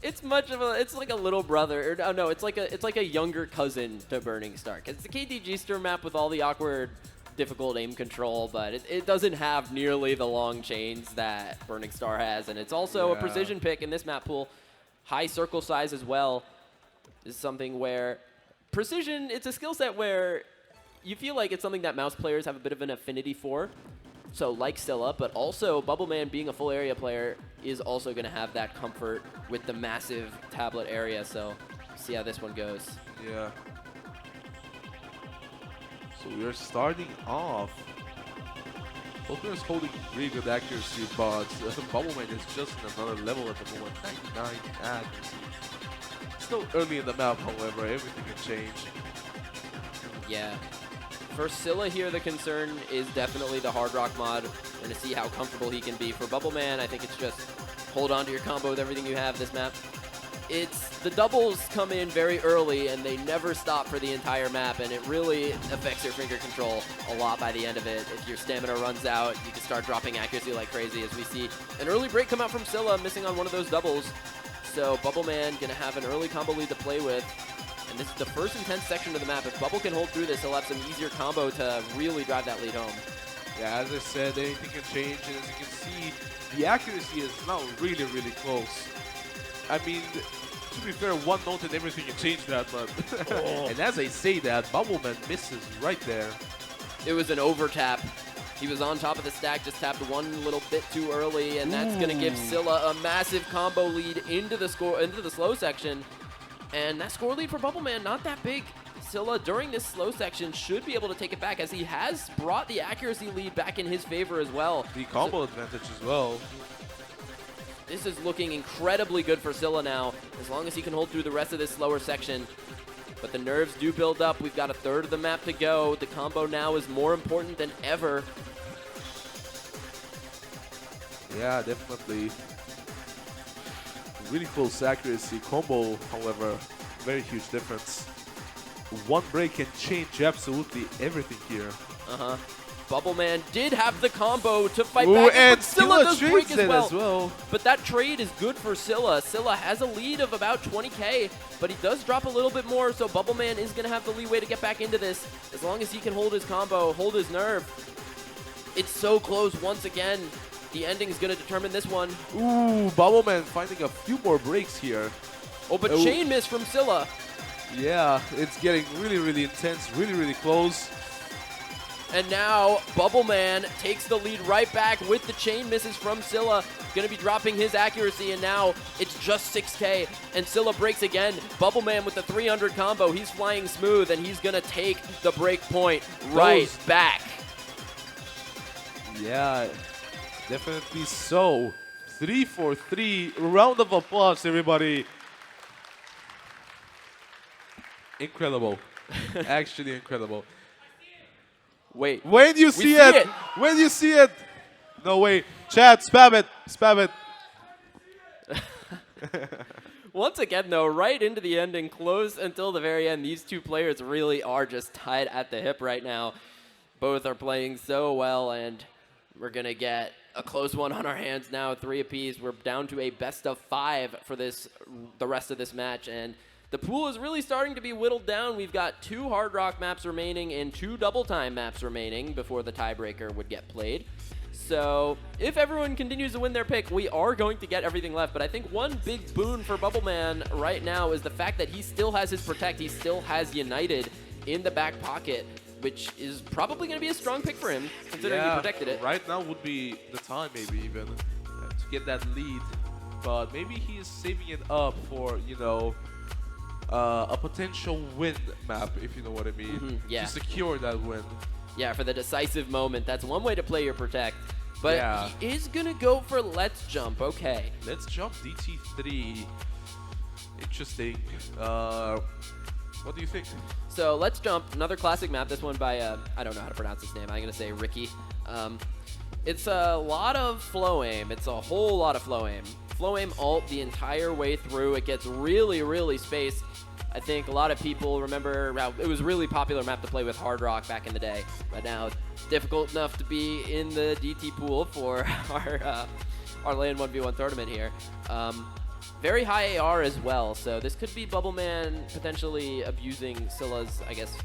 It's like a little brother. Or, no, it's like a younger cousin to Burning Star. Cause it's a KDG Star map with all the awkward, difficult aim control, but it doesn't have nearly the long chains that Burning Star has, and it's also a precision pick in this map pool. High circle size as well is something where precision. It's a skill set where you feel like it's something that mouse players have a bit of an affinity for. So like Scylla, but also Bubbleman being a full area player is also going to have that comfort with the massive tablet area. So see how this one goes. Yeah. So we are starting off. Both players holding really good accuracy, but Bubbleman is just in another level at the moment. 99 accuracy. Still early in the map, however, everything can change. Yeah. For Scylla here, the concern is definitely the Hard Rock mod, and to see how comfortable he can be. For Bubbleman, I think it's just hold on to your combo with everything you have this map. The doubles come in very early, and they never stop for the entire map, and it really affects your finger control a lot by the end of it. If your stamina runs out, you can start dropping accuracy like crazy, as we see an early break come out from Scylla, missing on one of those doubles. So Bubbleman going to have an early combo lead to play with. And this is the first intense section of the map. If Bubble can hold through this, he'll have some easier combo to really drive that lead home. Yeah, as I said, anything can change, and as you can see, the accuracy is now really, really close. I mean, to be fair, one note and everything can change that, but... And as I say that, Bubbleman misses right there. It was an over tap. He was on top of the stack, just tapped one little bit too early, and that's going to give Scylla a massive combo lead into the slow section. And that score lead for Bubbleman, not that big. Scylla, during this slow section, should be able to take it back, as he has brought the accuracy lead back in his favor as well. The combo advantage as well. This is looking incredibly good for Scylla now, as long as he can hold through the rest of this slower section. But the nerves do build up. We've got a third of the map to go. The combo now is more important than ever. Yeah, definitely. Really close accuracy. Combo, however, very huge difference. One break can change absolutely everything here. Bubbleman did have the combo to fight back, and but Scylla does break as well. But that trade is good for Scylla. Scylla has a lead of about 20k, but he does drop a little bit more, so Bubbleman is going to have the leeway to get back into this, as long as he can hold his combo, hold his nerve. It's so close once again. The ending is going to determine this one. Ooh, Bubbleman finding a few more breaks here. Oh, but chain miss from Scylla. Yeah, it's getting really, really intense, really, really close. And now Bubbleman takes the lead right back with the chain misses from Scylla. Going to be dropping his accuracy, and now it's just 6k. And Scylla breaks again. Bubbleman with the 300 combo. He's flying smooth, and he's going to take the break point right back. Yeah, definitely so. 3 for 3. Round of applause, everybody. Incredible. Actually incredible. Wait. When you see it. When you see it. No way. Chat, spam it. Spam it. Once again, though, right into the ending, close until the very end. These two players really are just tied at the hip right now. Both are playing so well, and we're going to get a close one on our hands now, 3 apiece. We're down to a best of 5 for the rest of this match, and the pool is really starting to be whittled down. We've got 2 Hard Rock maps remaining and 2 Double Time maps remaining before the tiebreaker would get played. So if everyone continues to win their pick, we are going to get everything left. But I think one big boon for Bubbleman right now is the fact that he still has his Protect. He still has United in the back pocket, which is probably going to be a strong pick for him, considering he protected it. Right now would be the time, maybe even, to get that lead. But maybe he is saving it up for, you know, a potential win map, if you know what I mean. yeah. To secure that win. Yeah, for the decisive moment. That's one way to play your protect. But Yeah. he is going to go for Let's Jump. Okay. Let's jump DT3. Interesting. What do you think? So Let's Jump, another classic map. This one by, I don't know how to pronounce his name. I'm going to say Ricky. It's a lot of flow aim. It's a whole lot of flow aim. Flow aim ult the entire way through. It gets really, really spaced. I think a lot of people remember it was a really popular map to play with Hard Rock back in the day. But now it's difficult enough to be in the DT pool for our LAN 1v1 tournament here. Very high AR as well, so this could be Bubbleman potentially abusing Scylla's, I guess,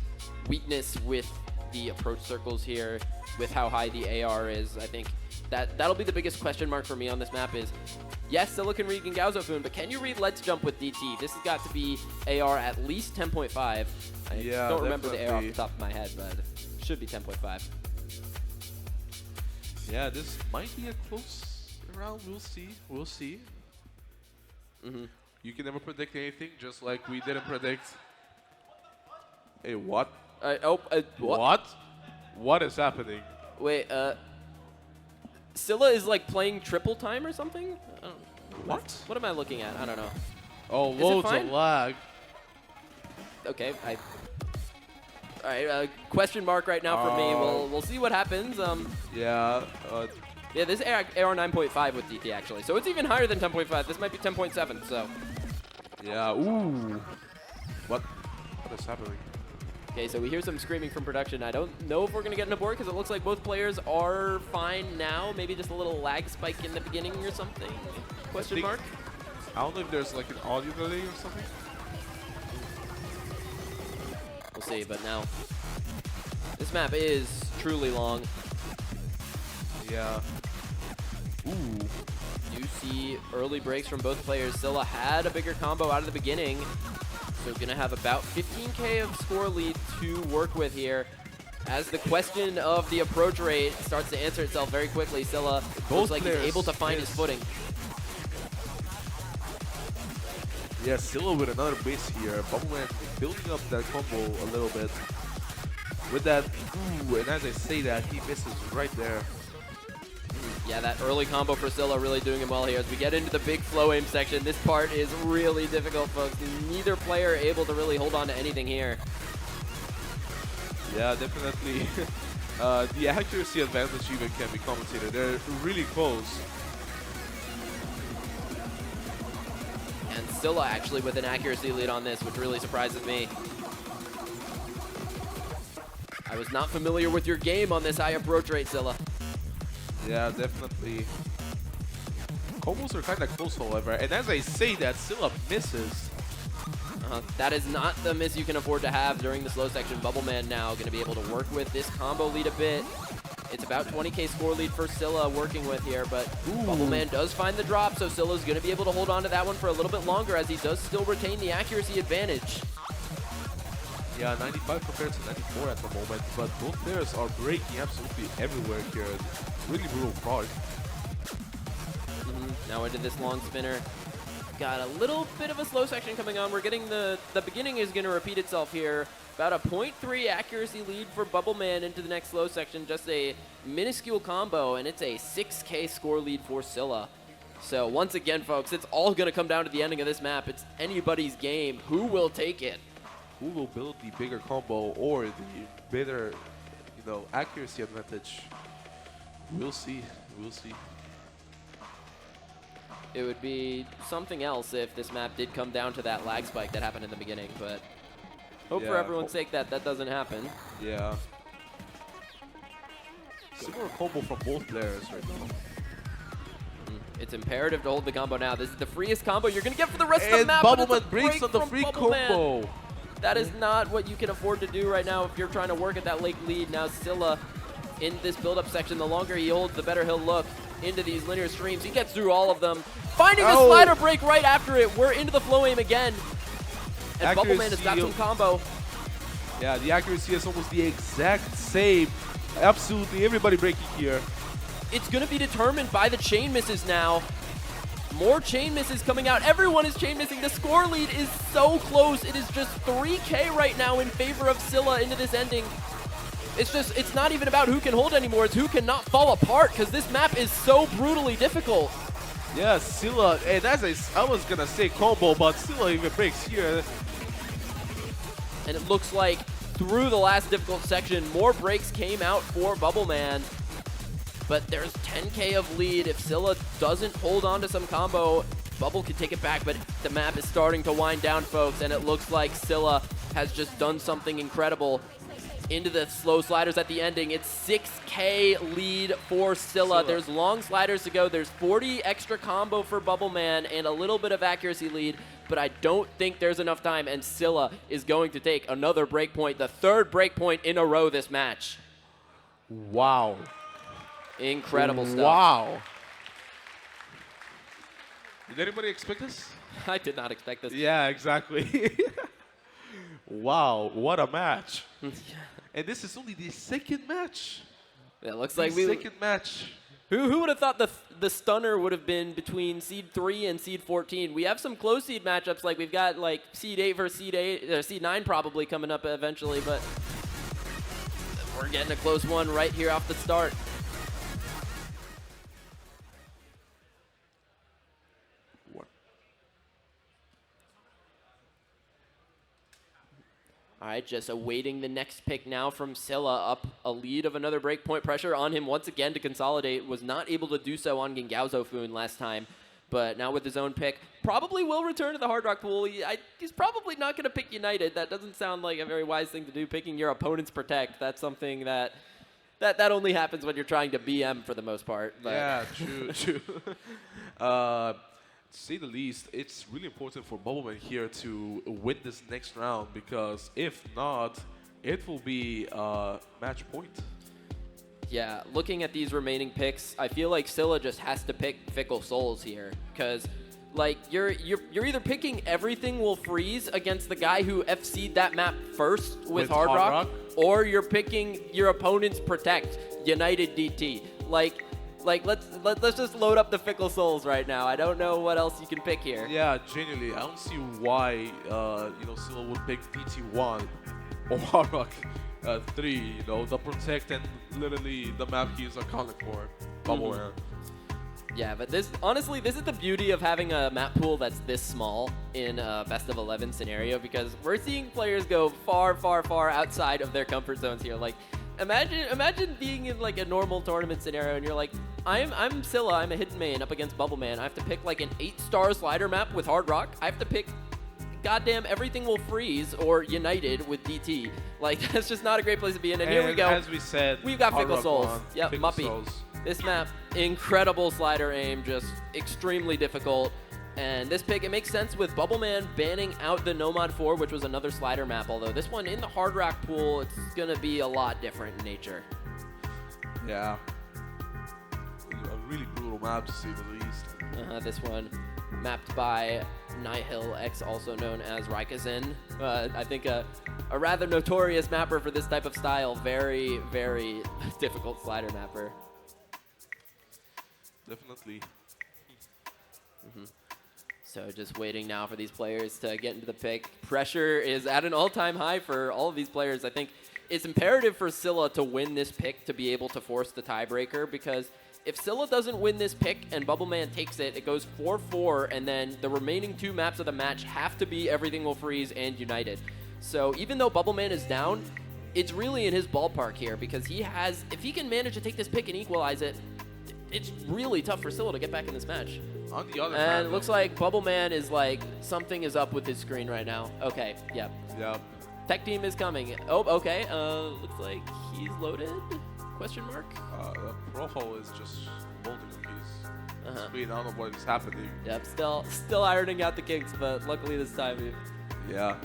weakness with the approach circles here, with how high the AR is. I think that'll be the biggest question mark for me on this map is, yes, Scylla can read Gengao's Foon, but can you read Let's Jump with DT? This has got to be AR at least 10.5. I don't remember the AR off the top of my head, but it should be 10.5. Yeah, this might be a close round. We'll see. We'll see. You can never predict anything, just like we didn't predict. Hey, what? What? What is happening? Wait, Scylla is like playing triple time or something? What? What am I looking at? I don't know. Oh, Is it loads fine? of lag. Okay, all right, question mark right now for me. We'll see what happens. Yeah. Yeah, this is AR 9.5 with DT actually, so it's even higher than 10.5. This might be 10.7. So. Yeah. Ooh. What is happening? Okay, so we hear some screaming from production. I don't know if we're gonna get an abort because it looks like both players are fine now. Maybe just a little lag spike in the beginning or something. Question mark. I don't know if there's like an audio delay or something. We'll see, but now this map is truly long. Yeah. Ooh. You see early breaks from both players. Scylla had a bigger combo out of the beginning, so gonna have about 15K of score lead to work with here. As the question of the approach rate starts to answer itself very quickly, Scylla looks like he's able to find his footing. Yeah, Scylla with another base here. Bubbleman building up that combo a little bit. With that, ooh, and as I say that, he misses right there. Yeah, that early combo for Scylla really doing him well here. As we get into the big flow aim section, this part is really difficult, folks. Neither player able to really hold on to anything here. Yeah, definitely. The accuracy advantage even can be compensated. They're really close. And Scylla actually with an accuracy lead on this, which really surprises me. I was not familiar with your game on this high approach rate, Scylla. Yeah, definitely. Combos are kind of close, however. And as I say that, Scylla misses. That is not the miss you can afford to have during the slow section. Bubbleman now going to be able to work with this combo lead a bit. It's about 20K score lead for Scylla working with here, but Bubbleman does find the drop, so Scylla's going to be able to hold on to that one for a little bit longer as he does still retain the accuracy advantage. Yeah, 95 compared to 94 at the moment, but both players are breaking absolutely everywhere here. Really brutal product. Now into this long spinner. Got a little bit of a slow section coming on. We're getting the beginning is going to repeat itself here. About a 0.3 accuracy lead for Bubbleman into the next slow section. Just a minuscule combo, and it's a 6K score lead for Scylla. So once again, folks, it's all going to come down to the ending of this map. It's anybody's game. Who will take it? Who will build the bigger combo or the better, accuracy advantage? We'll see. We'll see. It would be something else if this map did come down to that lag spike that happened in the beginning, but hope for everyone's sake that doesn't happen. Yeah. Similar combo from both players right now. It's imperative to hold the combo now. This is the freest combo you're going to get for the rest of the And map. Bubbleman breaks on the free combo. That is not what you can afford to do right now if you're trying to work at that late lead. Now Scylla in this build-up section, the longer he holds, the better he'll look into these linear streams. He gets through all of them. Finding the slider break right after it. We're into the flow aim again. And Bubbleman has got some combo. Yeah, the accuracy is almost the exact same. Absolutely everybody breaking here. It's going to be determined by the chain misses now. More chain misses coming out. Everyone is chain missing. The score lead is so close. It is just 3K right now in favor of Scylla into this ending. It's not even about who can hold anymore. It's who cannot fall apart because this map is so brutally difficult. Yeah, Scylla, and I was gonna say combo, but Scylla even breaks here. And it looks like through the last difficult section, more breaks came out for Bubbleman. But there's 10K of lead. If Scylla doesn't hold on to some combo, Bubble could take it back, but the map is starting to wind down, folks, and it looks like Scylla has just done something incredible. Into the slow sliders at the ending. It's 6K lead for Scylla. There's long sliders to go. There's 40 extra combo for Bubbleman and a little bit of accuracy lead, but I don't think there's enough time, and Scylla is going to take another breakpoint, the third breakpoint in a row this match. Wow. Incredible stuff. Wow. Did anybody expect this? I did not expect this. Yeah, exactly. Wow, what a match. And this is only the second match. It looks The like second match. Who would have thought the stunner would have been between seed 3 and seed 14? We have some close seed matchups, like we've got like seed 8 versus seed 9 probably coming up eventually, but we're getting a close one right here off the start. All right, just awaiting the next pick now from Scylla, up a lead of another breakpoint. Pressure on him once again to consolidate. Was not able to do so on Gengaozo Foon last time, but now with his own pick, probably will return to the Hard Rock pool. He's probably not going to pick United. That doesn't sound like a very wise thing to do, picking your opponent's Protect. That's something that only happens when you're trying to BM for the most part. But. Yeah, true. To say the least, it's really important for Bubbleman here to win this next round, because if not, it will be match point. Yeah, looking at these remaining picks, I feel like Scylla just has to pick Fickle Souls here, because like you're either picking Everything Will Freeze against the guy who FC'd that map first with Hard Rock, or you're picking your opponent's Protect, United DT. Like let's just load up the Fickle Souls right now. I don't know what else you can pick here. Yeah, genuinely, I don't see why Scylla would pick DT1 or Hard Rock 3. The Protect and literally the map he is accounted for. Bubbleman. Yeah, but honestly, this is the beauty of having a map pool that's this small in a best of 11 scenario, because we're seeing players go far, far, far outside of their comfort zones here. Like, imagine being in like a normal tournament scenario and you're like, I'm Scylla, I'm a hidden main up against Bubbleman. I have to pick like an 8-star slider map with Hard Rock. I have to pick goddamn Everything Will Freeze or United with DT. Like, that's just not a great place to be in. And here we go. As we said, we've got Fickle Souls. Yep, Fickle Muppy. Souls. This map, incredible slider aim, just extremely difficult. And this pick, it makes sense with Bubbleman banning out the Nomad 4, which was another slider map, although this one in the Hard Rock pool, it's going to be a lot different in nature. Yeah. A really brutal map, to say the least. This one mapped by Nihil X, also known as Raikkonen. I think a rather notorious mapper for this type of style. Very, very difficult slider mapper. Definitely. So just waiting now for these players to get into the pick. Pressure is at an all-time high for all of these players. I think it's imperative for Scylla to win this pick to be able to force the tiebreaker, because if Scylla doesn't win this pick and Bubbleman takes it, it goes 4-4, and then the remaining 2 maps of the match have to be Everything Will Freeze and United. So even though Bubbleman is down, it's really in his ballpark here, because if he can manage to take this pick and equalize it, it's really tough for Scylla to get back in this match. On the other hand, hand, it looks like Bubbleman is like, something is up with his screen right now. Okay, yep. Yep. Tech team is coming. Oh, okay. Looks like he's loaded? Question mark? The profile is just loading on his screen. I don't know what is happening. Yep, still ironing out the kinks, but luckily this time. Yeah.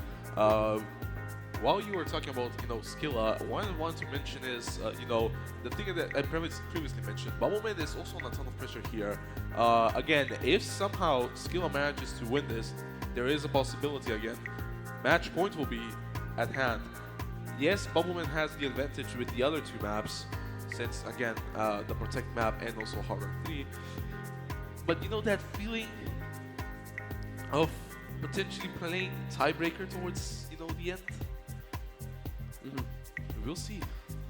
While you were talking about, Scylla, one I want to mention is, the thing that I previously mentioned. Bubbleman is also on a ton of pressure here. Again, if somehow Scylla manages to win this, there is a possibility again. Match point will be at hand. Yes, Bubbleman has the advantage with the other 2 maps, since, again, the Protect map and also Hard Rock 3. But you know that feeling of potentially playing tiebreaker towards, you know, the end? We'll see.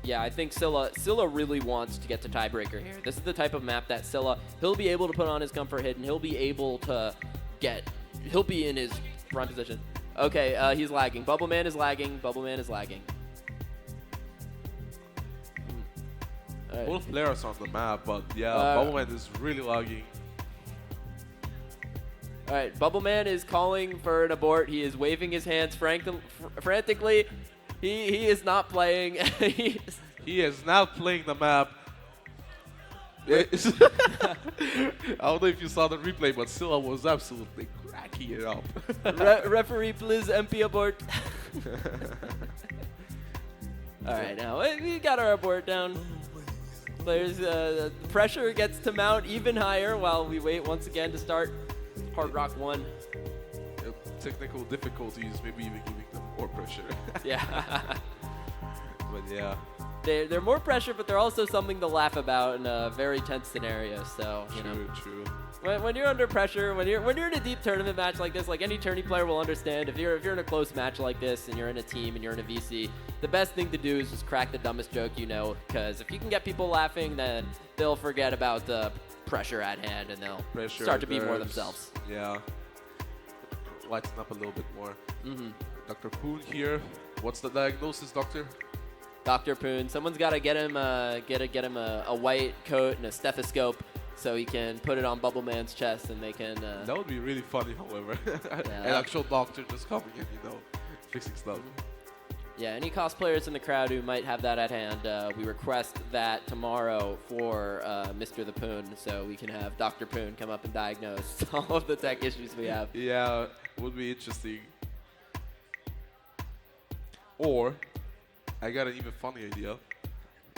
Yeah, I think Scylla really wants to get to tiebreaker here. This is the type of map that Scylla, he'll be able to put on his comfort hit, and he'll be able to he'll be in his prime position. Okay, he's lagging. Bubbleman is lagging. Bubbleman is lagging. All right. Both players on the map, but yeah, Bubbleman is really lagging. All right, Bubbleman is calling for an abort. He is waving his hands frantically. He is not playing. He is not playing the map. I don't know if you saw the replay, but Scylla was absolutely cracking it up. Referee, please MP abort. All right, now we got our abort down. Players, the pressure gets to mount even higher while we wait once again to start Hard Rock 1. Technical difficulties, maybe even giving them more pressure. Yeah. But yeah. They're more pressure, but they're also something to laugh about in a very tense scenario. So you know, True. when you're under pressure, when you're in a deep tournament match like this, like any tourney player will understand, if you're in a close match like this and you're in a team and you're in a VC, the best thing to do is just crack the dumbest joke you know, because if you can get people laughing, then they'll forget about the pressure at hand and they'll start to be more themselves. Yeah. Lighten up a little bit more. Dr. Poon here. What's the diagnosis, Doctor? Dr. Poon. Someone's got to get him a white coat and a stethoscope so he can put it on Bubbleman's chest and they can. That would be really funny, however. Yeah. An actual doctor just coming in, you know, fixing stuff. Yeah, any cosplayers in the crowd who might have that at hand, we request that tomorrow for Mr. the Poon, so we can have Dr. Poon come up and diagnose all of the tech issues we have. Yeah, would be interesting. Or, I got an even funny idea.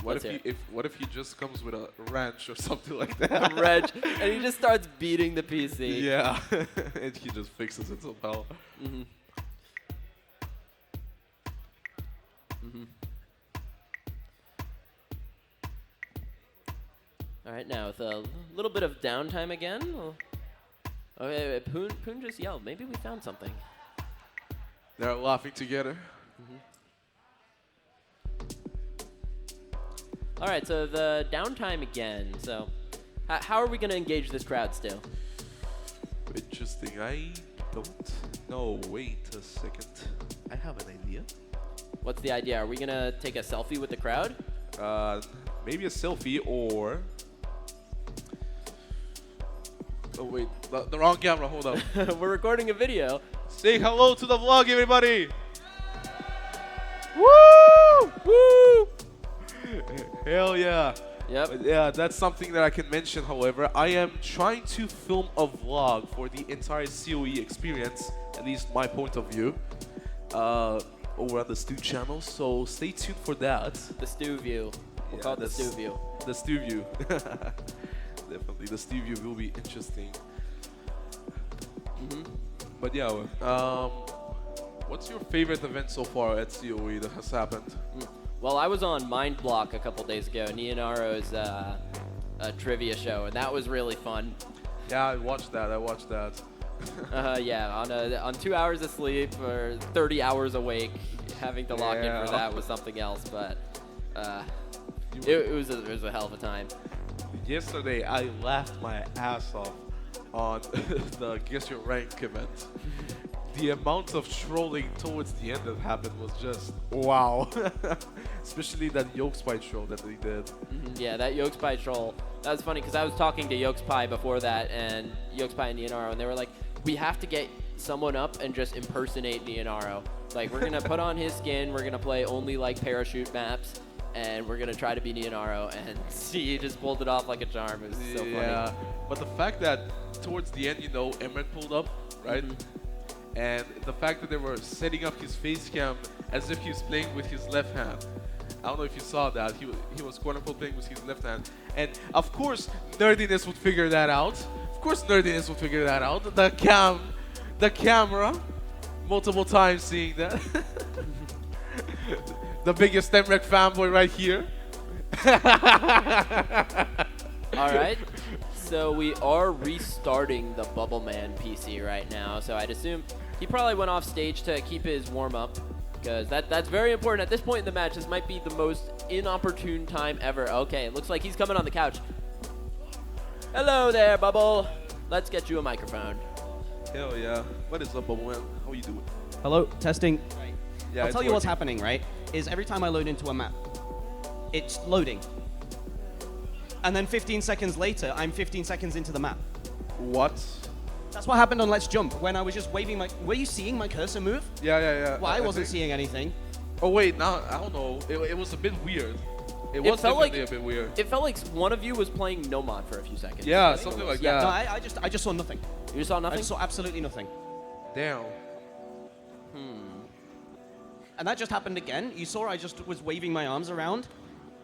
What if he just comes with a wrench or something like that? A wrench, and he just starts beating the PC. Yeah, and he just fixes it somehow. All right, now with a little bit of downtime again. Okay, Poon just yelled. Maybe we found something. They're laughing together. All right, so the downtime again. So how are we going to engage this crowd still? Interesting. I don't know. Wait a second. I have an idea. What's the idea? Are we going to take a selfie with the crowd? Maybe a selfie or... Oh, wait. The wrong camera. Hold up. We're recording a video. Say hello to the vlog, everybody. Woo! Woo! Hell yeah. Yep. But yeah, that's something that I can mention, however. I am trying to film a vlog for the entire COE experience, at least my point of view, over on the Stew channel, so stay tuned for that. The Stew View. We'll call it the Stew View. The Stew View. Definitely, the Stew View will be interesting. But yeah, what's your favorite event so far at COE that has happened? Well, I was on Mind Block a couple days ago, Neonaro's trivia show, and that was really fun. Yeah, I watched that. Yeah, on 2 hours of sleep or 30 hours awake, having to log in for that was something else, but it was a hell of a time. Yesterday, I laughed my ass off on the Guess Your Rank event. The amount of trolling towards the end that happened was just wow. Especially that Yolk Spy troll that they did. Yeah, that Yolk Spy troll. That was funny because I was talking to Yolk Spy before that, and Yolk Spy and Neonaro, and they were like, we have to get someone up and just impersonate Neonaro. Like, we're going to put on his skin, we're going to play only like parachute maps, and we're going to try to be Neonaro, and he just pulled it off like a charm. It was so funny. Yeah, but the fact that towards the end, you know, Emmet pulled up, right? And the fact that they were setting up his face cam as if he was playing with his left hand. I don't know if you saw that. He was quote-unquote playing with his left hand. And of course, Nerdiness would figure that out. The camera, multiple times seeing that. The biggest STEMREC fanboy right here. All right. So we are restarting the Bubbleman PC right now. So I'd assume he probably went off stage to keep his warm up, because that's very important at this point in the match. This might be the most inopportune time ever. Okay, it looks like he's coming on the couch. Hello there, Bubble. Let's get you a microphone. Hell yeah. What is up, Bubbleman? How you doing? Hello, testing. Right. Yeah, I'll it's tell you what's working. happening, right? Is every time I load into a map, it's loading. And then 15 seconds later, I'm 15 seconds into the map. What? That's what happened on Let's Jump when I was just waving my... Were you seeing my cursor move? Yeah. Well, I wasn't think- seeing anything. Oh wait, now I don't know. It was a bit weird. It was felt definitely like- a bit weird. It felt like one of you was playing Nomad for a few seconds. Yeah, I think something it was. like Yeah. that. No, I just saw nothing. You just saw I nothing? just saw absolutely nothing. Damn. And that just happened again. You saw I just was waving my arms around.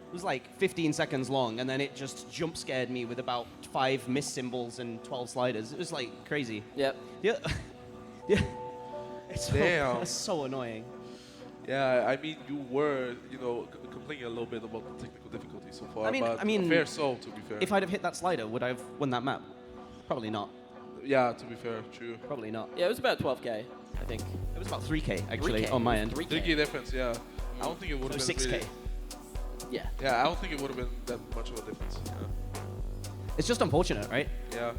It was like 15 seconds long, and then it just jump scared me with about 5 miss symbols and 12 sliders. It was like crazy. Yep. Yeah. Yeah. It's so, Damn. it's so annoying. Yeah, I mean, you were, complaining a little bit about the technical difficulty so far. I mean- but I mean, fair so, to be fair. If I'd have hit that slider, would I have won that map? Probably not. Yeah, to be fair, true. Probably not. Yeah, it was about 12K, I think. It was about 3K actually 3K. on my It was end. 3K. 3K difference, yeah. I don't think it would So have been 6K. Yeah. Yeah, I don't think it would have been that much of a difference. It's just unfortunate, right? Yeah.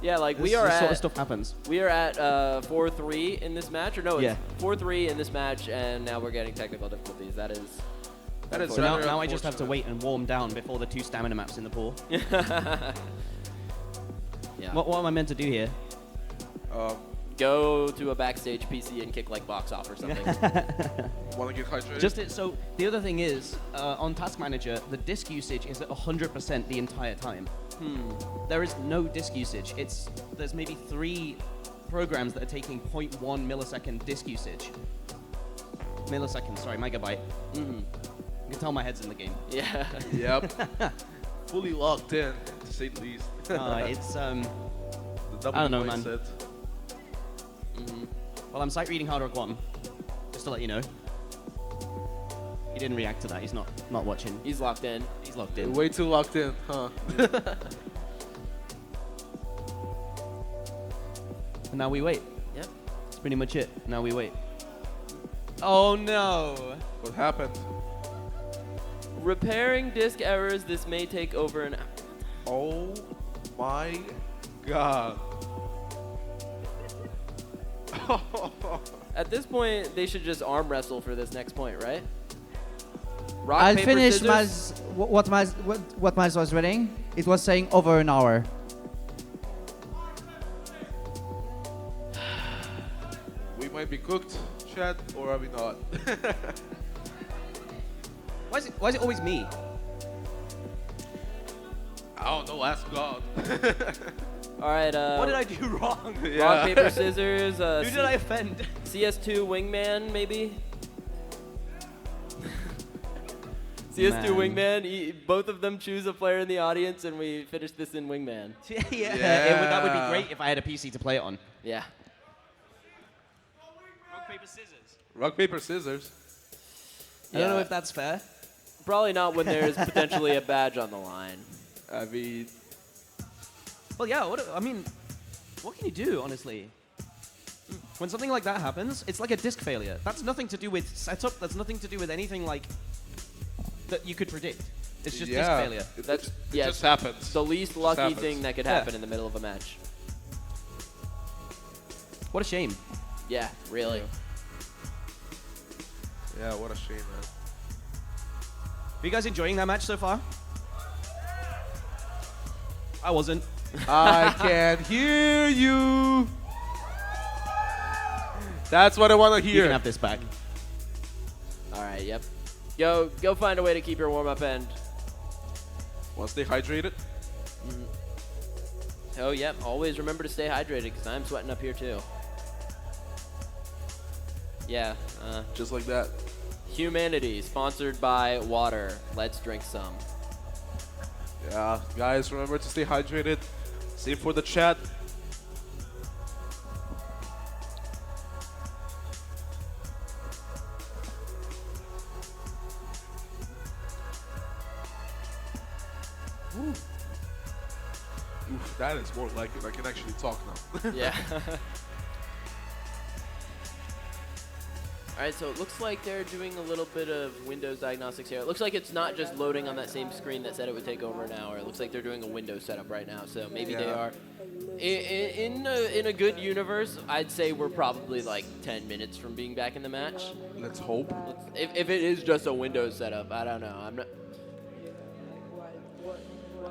Yeah, like This sort of stuff happens. we are at 4-3 in this match, or no, Yeah. it's 4-3 in this match, and now we're getting technical difficulties. That is. So now, rather now I just have to unfortunate. wait and warm down before the 2 stamina maps in the pool. Yeah. What am I meant to do here? Go to a backstage PC and kick like box off or something. Want to get hydrated? So the other thing is, on Task Manager, the disk usage is at 100% the entire time. There is no disk usage. There's maybe 3 programs that are taking 0.1 millisecond disk usage. Millisecond, sorry, megabyte. You can tell my head's in the game. Yeah. Yep. Fully locked in, to say the least. It's The double I don't know, man. mindset. well, I'm sight reading Hard Rock 1, just to let you know. He didn't react to that. He's not watching. He's locked in. He's locked in. Way too locked in, huh? And now we wait. Yep. That's pretty much it. Now we wait. Oh no! What happened? Repairing disk errors. This may take over an hour. Oh my god. At this point, they should just arm wrestle for this next point, right? Rock, I'll paper, finish scissors. what Miles was reading. It was saying over an hour. We might be cooked, chat, or are we not? Why is it always me? I don't know, ask God. All right. What did I do wrong? Rock, paper, scissors. Who did I offend? CS2 wingman, maybe? CS2 Man. wingman. Both of them choose a player in the audience, and we finish this in wingman. yeah. Yeah. That would be great if I had a PC to play it on. Yeah. Rock, paper, scissors. Rock, paper, scissors. I don't know Yeah. if that's fair. Probably not when there's potentially a badge on the line. I mean, Well, yeah. What can you do, honestly? When something like that happens, it's like a disk failure. That's nothing to do with setup. That's nothing to do with anything like that you could predict. It's just disk failure. That's- it yes. just happens. It's the least lucky happens. thing that could Yeah. happen in the middle of a match. What a shame. Yeah, really. Yeah, what a shame, man. Are you guys enjoying that match so far? I wasn't. I can hear you. That's what I want to You hear. can have this back. All right, yep. Go find a way to keep your warm-up end. Want to stay hydrated? Oh, yep. Always remember to stay hydrated, because I'm sweating up here, too. Yeah. Just like that. Humanity, sponsored by water. Let's drink some. Yeah, guys, remember to stay hydrated. Same for the chat. Oof. That is more like it. I can actually talk now. Yeah. All right, so it looks like they're doing a little bit of Windows diagnostics here. It looks like it's not just loading on that same screen that said it would take over an hour. It looks like they're doing a Windows setup right now, so maybe they are. In a good universe, I'd say we're probably like 10 minutes from being back in the match. Let's hope. If it is just a Windows setup, I don't know. I'm not.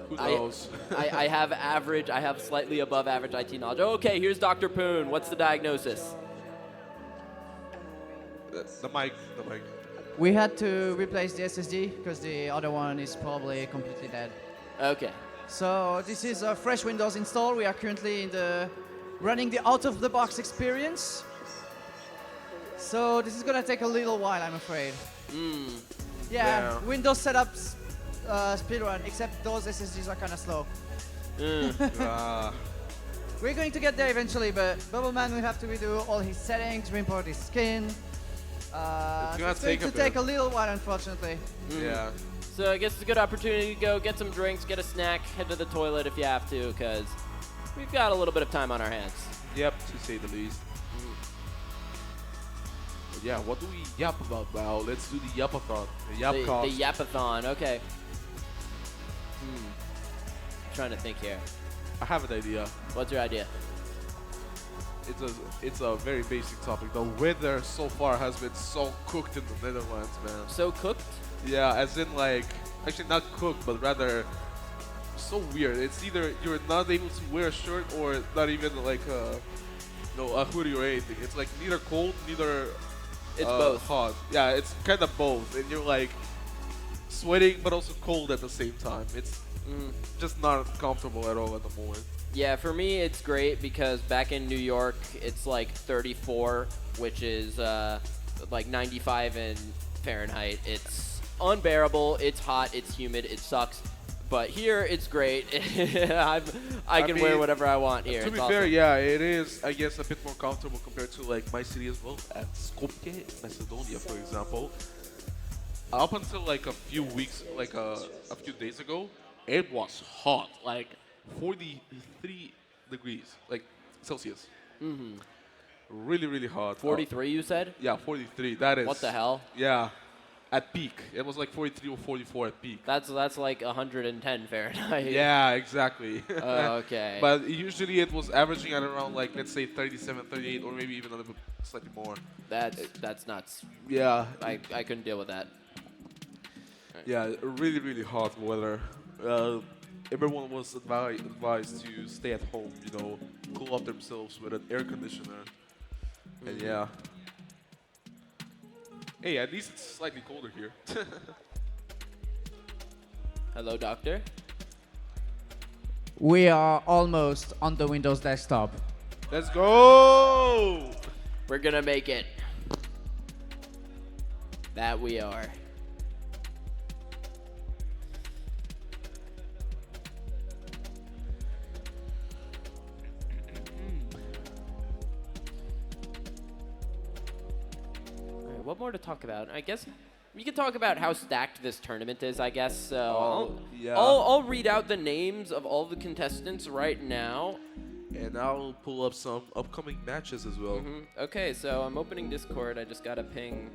Who knows? I have slightly above average IT knowledge. Okay, here's Dr. Poon. What's the diagnosis? The mic. We had to replace the SSD because the other one is probably completely dead. Okay. So this is a fresh Windows install. We are currently in the running the out-of-the-box experience. So this is gonna take a little while, I'm afraid. Yeah, Windows setups speedrun, except those SSDs are kind of slow. We're going to get there eventually, but Bubbleman will have to redo all his settings, reimport his skin. It's going to take a little while, unfortunately. Yeah. So I guess it's a good opportunity to go get some drinks, get a snack, head to the toilet if you have to, because we've got a little bit of time on our hands. Yep, to say the least. But yeah, what do we yap about now? Let's do the yapathon. The yapathon, okay. Trying to think here. I have an idea. What's your idea? It's a very basic topic. The weather so far has been so cooked in the Netherlands, man. So cooked? Yeah, as in like, actually not cooked, but rather so weird. It's either you're not able to wear a shirt or not even like a hoodie or anything. It's like neither cold, neither both. hot. Yeah, it's kind of both, and you're like sweating but also cold at the same time. It's just not comfortable at all at the moment. Yeah, for me it's great because back in New York it's like 34, which is like 95 in Fahrenheit. It's unbearable, it's hot, it's humid, it sucks. But here it's great. I can wear whatever I want here. To be it's fair, awesome. yeah, it is, I guess, a bit more comfortable compared to like my city as well, at Skopje, Macedonia, for example. Up until like a few weeks, like a few days ago, it was hot, like 43 degrees, like Celsius. Really, really hot. 43, you said? Yeah, 43. That is. What the hell? Yeah, at peak. It was like 43 or 44 at peak. That's like 110 Fahrenheit. Yeah, exactly. Okay. But usually it was averaging at around like, let's say 37, 38, or maybe even a little bit slightly more. That's nuts. Yeah. I couldn't deal with that. Yeah, really, really hot weather. Everyone was advised to stay at home, you know, cool off themselves with an air conditioner. And yeah. Hey, at least it's slightly colder here. Hello, doctor. We are almost on the Windows desktop. Let's go! We're gonna make it. That we are. What more to talk about? I guess we can talk about how stacked this tournament is, I guess. So I'll read out the names of all the contestants right now. And I'll pull up some upcoming matches as well. Okay, so I'm opening Discord. I just got a ping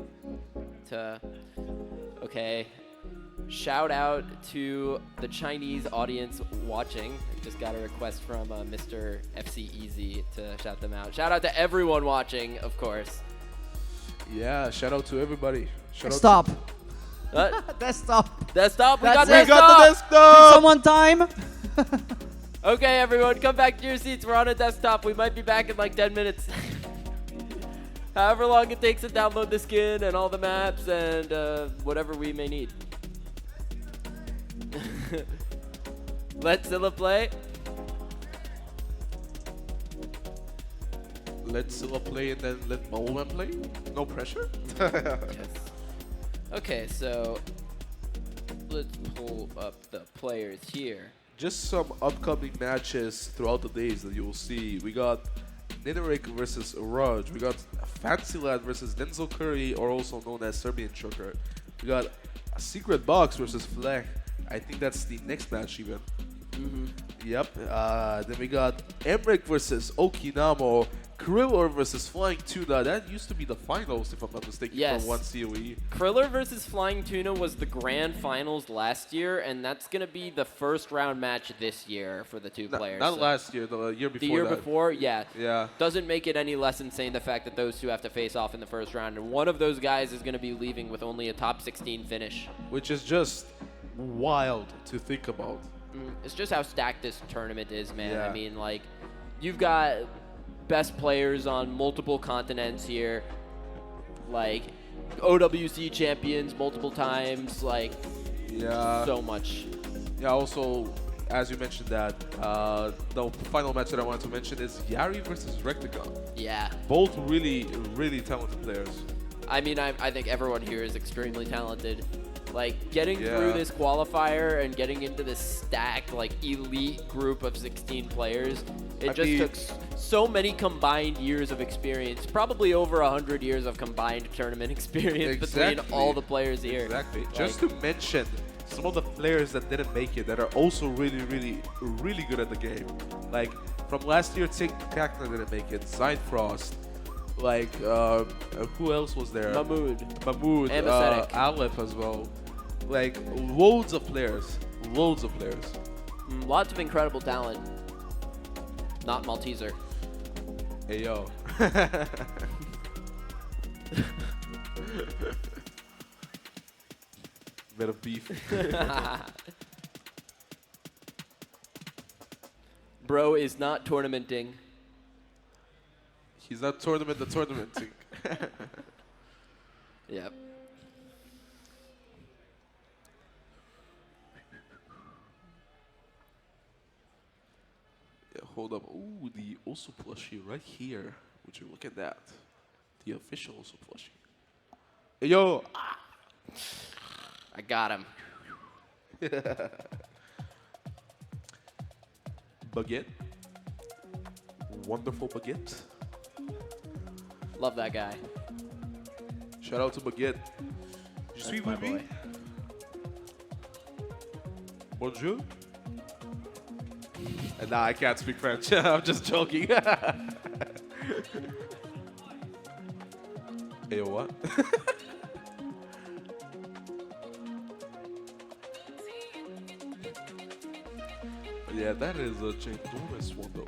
to... Okay. Shout out to the Chinese audience watching. I just got a request from Mr. FC Easy to shout them out. Shout out to everyone watching, of course. Yeah, shout out to everybody. Desktop. What? Desktop. Desktop? We That's got it. We got the desktop! Someone time. Okay, everyone, come back to your seats. We're on a desktop. We might be back in like 10 minutes. However long it takes to download the skin and all the maps and whatever we may need. Let Scylla play. Let Scylla play and then let Bubbleman play? No pressure? Yes. Okay, so let's pull up the players here. Just some upcoming matches throughout the days that you will see. We got Nidorik versus Raj. We got Fancy Lad versus Denzel Curry, or also known as Serbian Choker. We got a Secret Box versus Fleck. I think that's the next match even. Yep. Then we got Emmerich versus Okinamo. Kriller versus Flying Tuna. That used to be the finals, if I'm not mistaken, Yes. for one COE. Kriller versus Flying Tuna was the grand finals last year, and that's going to be the first round match this year for the two players. Not So last year, the year before the year that. before, yeah. Yeah. Doesn't make it any less insane the fact that those two have to face off in the first round, and one of those guys is going to be leaving with only a top 16 finish. Which is just wild to think about. It's just how stacked this tournament is, man. Yeah. I mean, like, you've got best players on multiple continents here, like OWC champions multiple times, like Yeah. so much. Yeah, also, as you mentioned that, the final match that I wanted to mention is Yari versus Recticon. Yeah. Both really, really talented players. I mean, I think everyone here is extremely talented. Like, getting through Yeah. this qualifier and getting into this stacked, like, elite group of 16 players, it I just mean- took so many combined years of experience, probably over 100 years of combined tournament experience between Exactly. all the players here. Exactly. Like, Just to mention some of the players that didn't make it that are also really, really, really good at the game. Like, from last year, Tink Kakna didn't make it. Zyfrost. Like, who else was there? Mahmood. Mahmood. Ambacetic. Aleph as well. Like, loads of players. Loads of players. Lots of incredible talent. Not Malteser. Hey, yo. Bit of beef. Bro is not tournamenting. He's not tournamenting. Yep. Yeah, hold up. Ooh, the Osu plushie right here. Would you look at that? The official Osu plushie. Hey, yo. I got him. Baguette. Wonderful Baguette. Love that guy. Shout out to Baguette. Je suis my oui, oui. boy. Bonjour. And nah, I can't speak French. I'm just joking. Hey, what? Yeah, that is a ginormous one, though.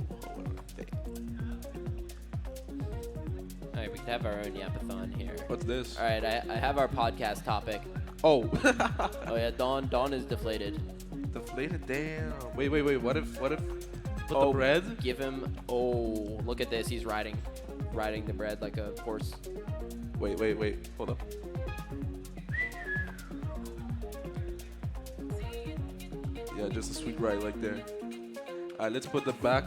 All right, we could have our own yapathon here. What's this? All right, I have our podcast topic. Oh. Oh yeah, Dawn is deflated. Deflated, damn. Wait. What if put Oh, the bread? Give him. Oh, look at this. He's riding the bread like a horse. Wait. Hold up. Yeah, just a sweet ride like there. Alright, let's put the back.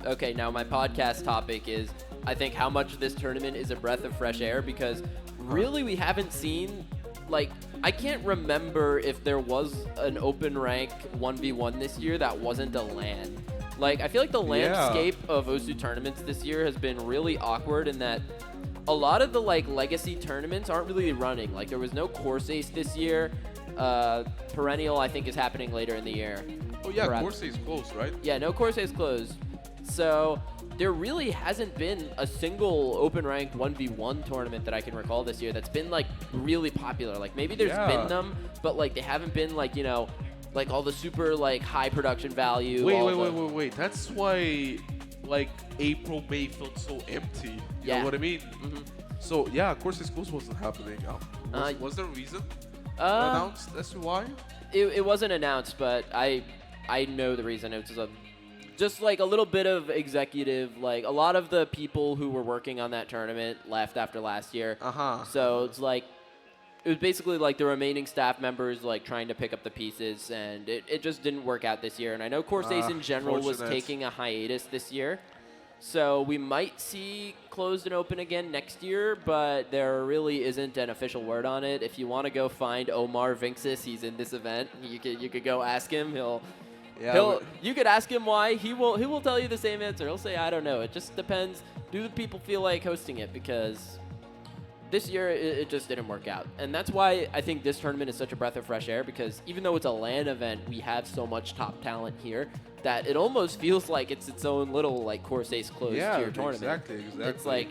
Okay, now my podcast topic is, I think, how much this tournament is a breath of fresh air, because really we haven't seen, like, I can't remember if there was an open rank 1v1 this year that wasn't a LAN. Like, I feel like the landscape of OSU tournaments this year has been really awkward in that a lot of the, like, legacy tournaments aren't really running. Like, there was no Course Ace this year. Perennial, I think, is happening later in the year. Oh yeah, Perhaps. Corsair is close, right? Yeah, no Course Ace closed. So there really hasn't been a single open ranked 1v1 tournament that I can recall this year that's been, like, really popular. Like, maybe there's Yeah. been them, but, like, they haven't been, like, you know, like all the super, like, high production value. all the- Wait. That's why, like, April, May felt so empty. You Yeah. know what I mean? Mhm. So yeah, Corsair Schools wasn't happening. Was there a reason announced as to why? It wasn't announced, but I know the reason. It was just like a little bit of executive, like a lot of the people who were working on that tournament left after last year. So it's like, it was basically like the remaining staff members like trying to pick up the pieces, and it just didn't work out this year. And I know Course Ace in general was fortunate. taking a hiatus this year. So we might see closed and open again next year, but there really isn't an official word on it. If you want to go find Omar Vinxis, he's in this event. You could go ask him. You could ask him why. He will tell you the same answer. He'll say, I don't know. It just depends. Do the people feel like hosting it? Because this year it just didn't work out. And that's why I think this tournament is such a breath of fresh air, because even though it's a LAN event, we have so much top talent here that it almost feels like it's its own little like Course Ace closed tier tournament. Exactly. It's like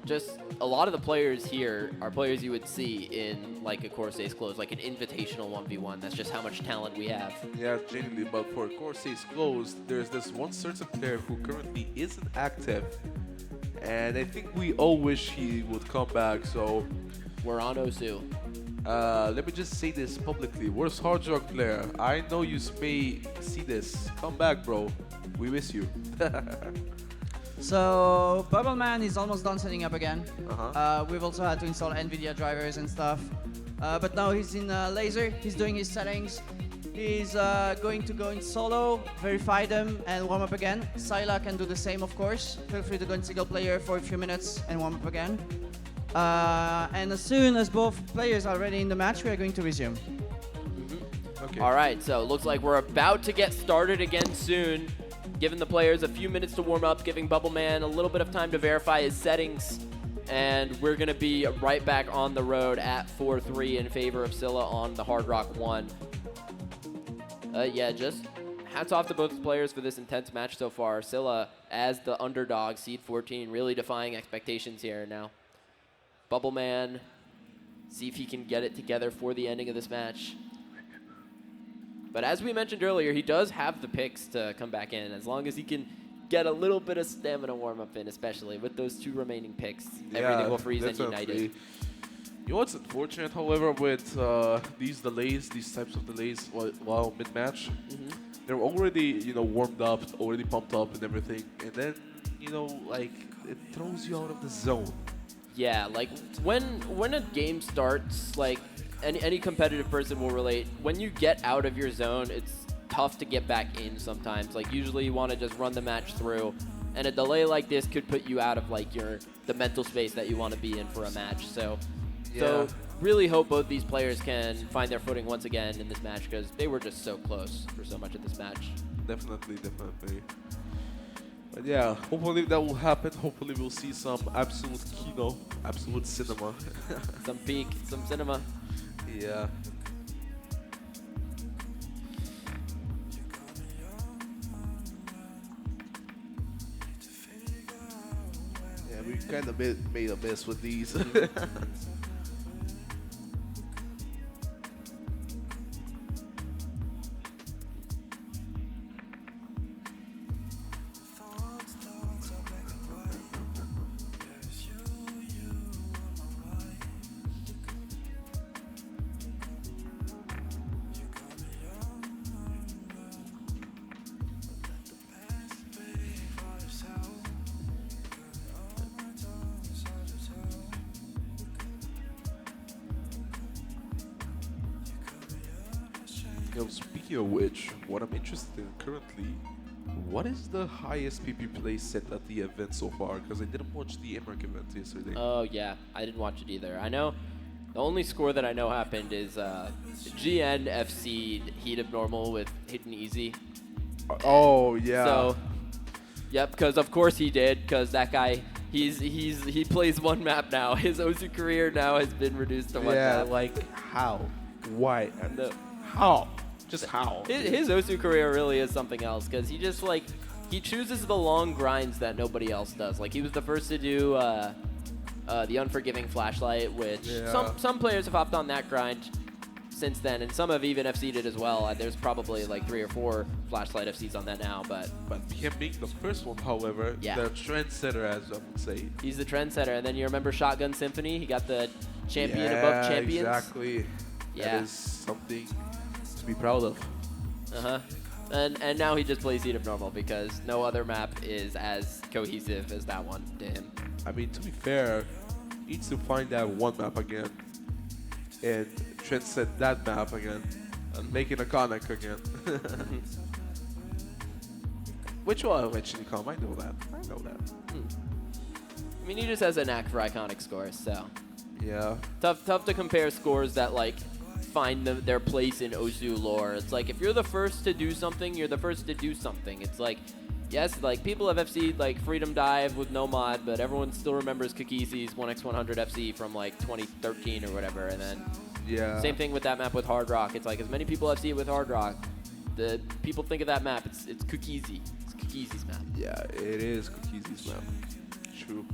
just a lot of the players here are players you would see in like a Course Ace close, like an invitational 1v1. That's just how much talent we have. Yeah, genuinely, but for Course Ace closed, there's this one certain player who currently isn't active, and I think we all wish he would come back, so We're on Osu. let me just say this publicly. Where's Hard Rock player? I know you may see this. Come back, bro. We miss you. So Bubbleman is almost done setting up again. Uh-huh. We've also had to install NVIDIA drivers and stuff. But now he's in laser. He's doing his settings. He's going to go in solo, verify them, and warm up again. Scylla can do the same, of course. Feel free to go in single player for a few minutes and warm up again. And as soon as both players are ready in the match, we are going to resume. Okay. All right, so it looks like we're about to get started again soon. Giving the players a few minutes to warm up, giving Bubbleman a little bit of time to verify his settings. And we're going to be right back on the road at 4-3 in favor of Scylla on the Hard Rock 1. Yeah, just hats off to both players for this intense match so far. Scylla, as the underdog, seed 14, really defying expectations here now. Bubbleman, see if he can get it together for the ending of this match. But as we mentioned earlier, he does have the picks to come back in, as long as he can get a little bit of stamina warm-up in, especially with those 2 remaining picks. Everything will freeze and definitely. united. You know what's unfortunate, however, with these delays, these types of delays while mid-match? They're already, warmed up, already pumped up and everything. And then, like, it throws you out of the zone. Yeah, like when a game starts, like any competitive person will relate, when you get out of your zone, it's tough to get back in sometimes. Like usually you want to just run the match through, and a delay like this could put you out of like the mental space that you want to be in for a match. So really hope both these players can find their footing once again in this match, because they were just so close for so much of this match. Definitely. But yeah, hopefully that will happen. Hopefully we'll see some absolute kino, absolute cinema. Some peak, some cinema. Yeah. Yeah, we kind of made a mess with these. Speaking of which, what I'm interested in currently, what is the highest PP play set at the event so far? Because I didn't watch the Emmerich event yesterday. Oh yeah, I didn't watch it either. I know the only score that I know happened is GN FC Heat of Normal with Hidden Easy. Oh yeah. So, yep, because of course he did, because that guy, he plays one map now. His Osu career now has been reduced to one map. Yeah, like how? Why? And No. how? Just how? His Osu career really is something else, because he just like, he chooses the long grinds that nobody else does. Like he was the first to do the Unforgiving Flashlight, which some players have hopped on that grind since then, and some have even FC'd it as well. There's probably like 3 or 4 Flashlight FCs on that now, but him being the first one, however, Yeah. the trendsetter, as I would say. he's the trendsetter. And then you remember Shotgun Symphony? He got the champion above champions. Exactly. Yeah. That is something to be proud of. And now he just plays Heat of Normal, because no other map is as cohesive as that one to him. I mean, to be fair, he needs to find that one map again and transcend that map again and make it iconic again. Which will eventually come. I know that. I mean, he just has a knack for iconic scores, so Yeah. tough to compare scores that like find their place in Osu lore. It's like if you're the first to do something, you're the first to do something. It's like Yes, like people have FC'd like Freedom Dive with no mod, but everyone still remembers Kakizi's 1x100 FC from like 2013 or whatever. And then same thing with that map with Hard Rock. It's like as many people FC it with Hard Rock, the people think of that map. It's Kakizi. It's Kakizi's map. Yeah, it is Kakizi's map. True.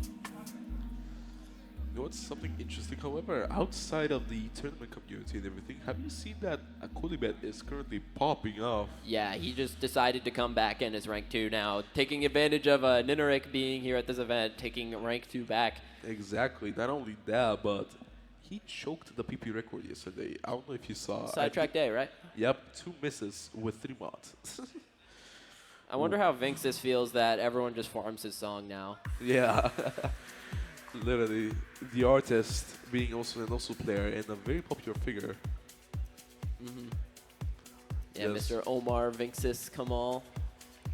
You know what's something interesting, however, outside of the tournament community and everything, have you seen that Akulibet is currently popping off? Yeah, he just decided to come back in as rank 2 now, taking advantage of Ninarik being here at this event, taking rank 2 back. Exactly. Not only that, but he choked the PP record yesterday. I don't know if you saw. Sidetrack day, right? Yep, 2 misses with 3 mods. I wonder how Vinxis feels that everyone just farms his song now. Yeah. Literally, the artist being also an also player and a very popular figure. Yeah, Yes. Mr. Omar Vinxis Kamal.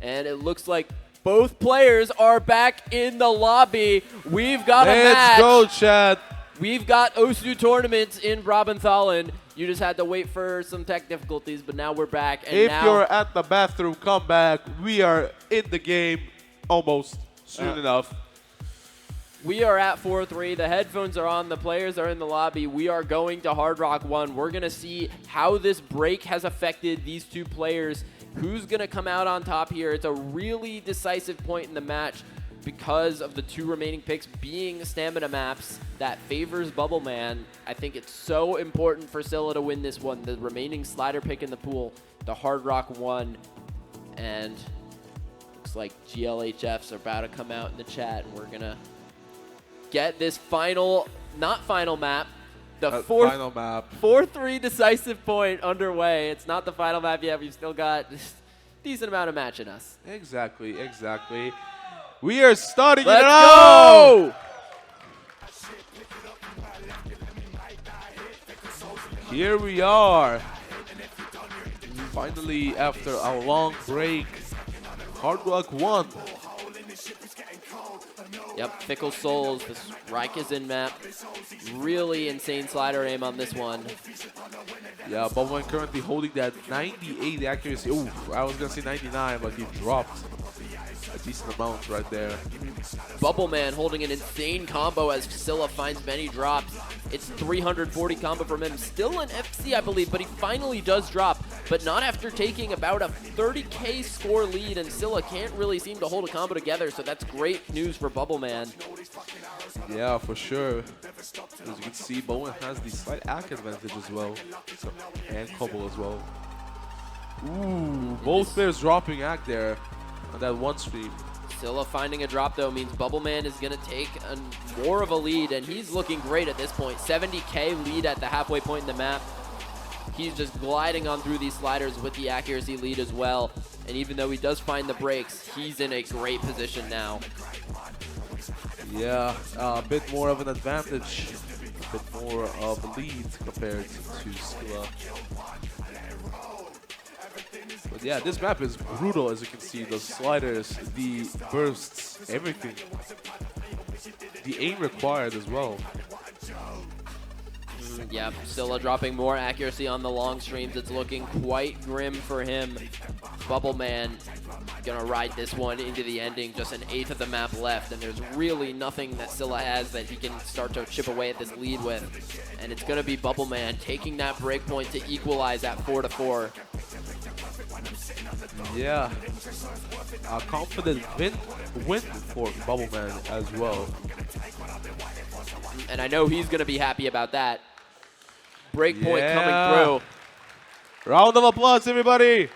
And it looks like both players are back in the lobby. We've got a match. Let's go, chat. We've got OSU tournaments in Brabanthallen. You just had to wait for some tech difficulties, but now we're back. And If now you're at the bathroom, come back. We are in the game almost soon enough. we are at 4-3. The headphones are on. The players are in the lobby. We are going to Hard Rock 1. We're going to see how this break has affected these two players. Who's going to come out on top here? It's a really decisive point in the match because of the two remaining picks being stamina maps that favors Bubbleman. I think it's so important for Scylla to win this one. The remaining slider pick in the pool, the Hard Rock 1. And looks like GLHFs are about to come out in the chat. And we're going to get this final, not final map, the final map. 4-3 decisive point underway. It's not the final map yet. We've still got a decent amount of match in us. Exactly, exactly. We are starting Let's it out. go! Here we are. Finally, after a long break, Hard Rock 1. Yep, Fickle Souls, this Raikkonen map. Really insane slider aim on this one. Yeah, Bubbleman currently holding that 98 accuracy. Ooh, I was going to say 99, but he dropped a decent amount right there. Bubbleman holding an insane combo as Scylla finds many drops. It's 340 combo from him. Still an FC, I believe, but he finally does drop. But not after taking about a 30k score lead, and Scylla can't really seem to hold a combo together, so that's great news for Bubbleman. Yeah, for sure. As you can see, Bowen has the slight ACK advantage as well. So, and Cobble as well. Ooh, both players dropping ACK there on that one stream. Scylla finding a drop, though, means Bubbleman is going to take more of a lead, and he's looking great at this point. 70k lead at the halfway point in the map. He's just gliding on through these sliders with the accuracy lead as well. And even though he does find the breaks, he's in a great position now. Yeah, a bit more of an advantage, a bit more of a lead compared to Scylla. But yeah, this map is brutal, as you can see. The sliders, the bursts, everything. The aim required as well. Yeah, Scylla dropping more accuracy on the long streams. It's looking quite grim for him. Bubbleman gonna ride this one into the ending. Just an eighth of the map left, and there's really nothing that Scylla has that he can start to chip away at this lead with. And it's gonna be Bubbleman taking that break point to equalize at 4-4. Yeah, a confident win for Bubbleman as well. And I know he's gonna be happy about that. Breakpoint coming through. Round of applause, everybody.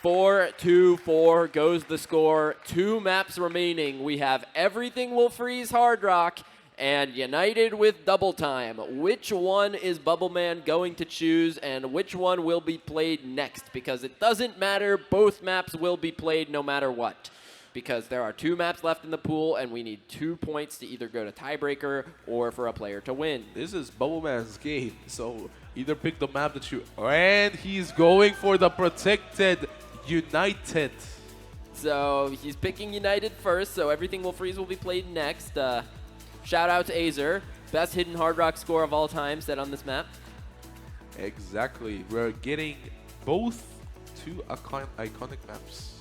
4-2-4 goes the score. 2 maps remaining. We have Everything Will Freeze Hard Rock and United with Double Time. Which one is Bubbleman going to choose, and which one will be played next? Because it doesn't matter. Both maps will be played no matter what. Because there are 2 maps left in the pool, and we need 2 points to either go to tiebreaker or for a player to win. This is Bubbleman's game, so either pick the map that you... And he's going for the protected United. So he's picking United first, so Everything Will Freeze will be played next. Shout out to Azer, best hidden Hard Rock score of all time set on this map. Exactly. We're getting both 2 iconic maps.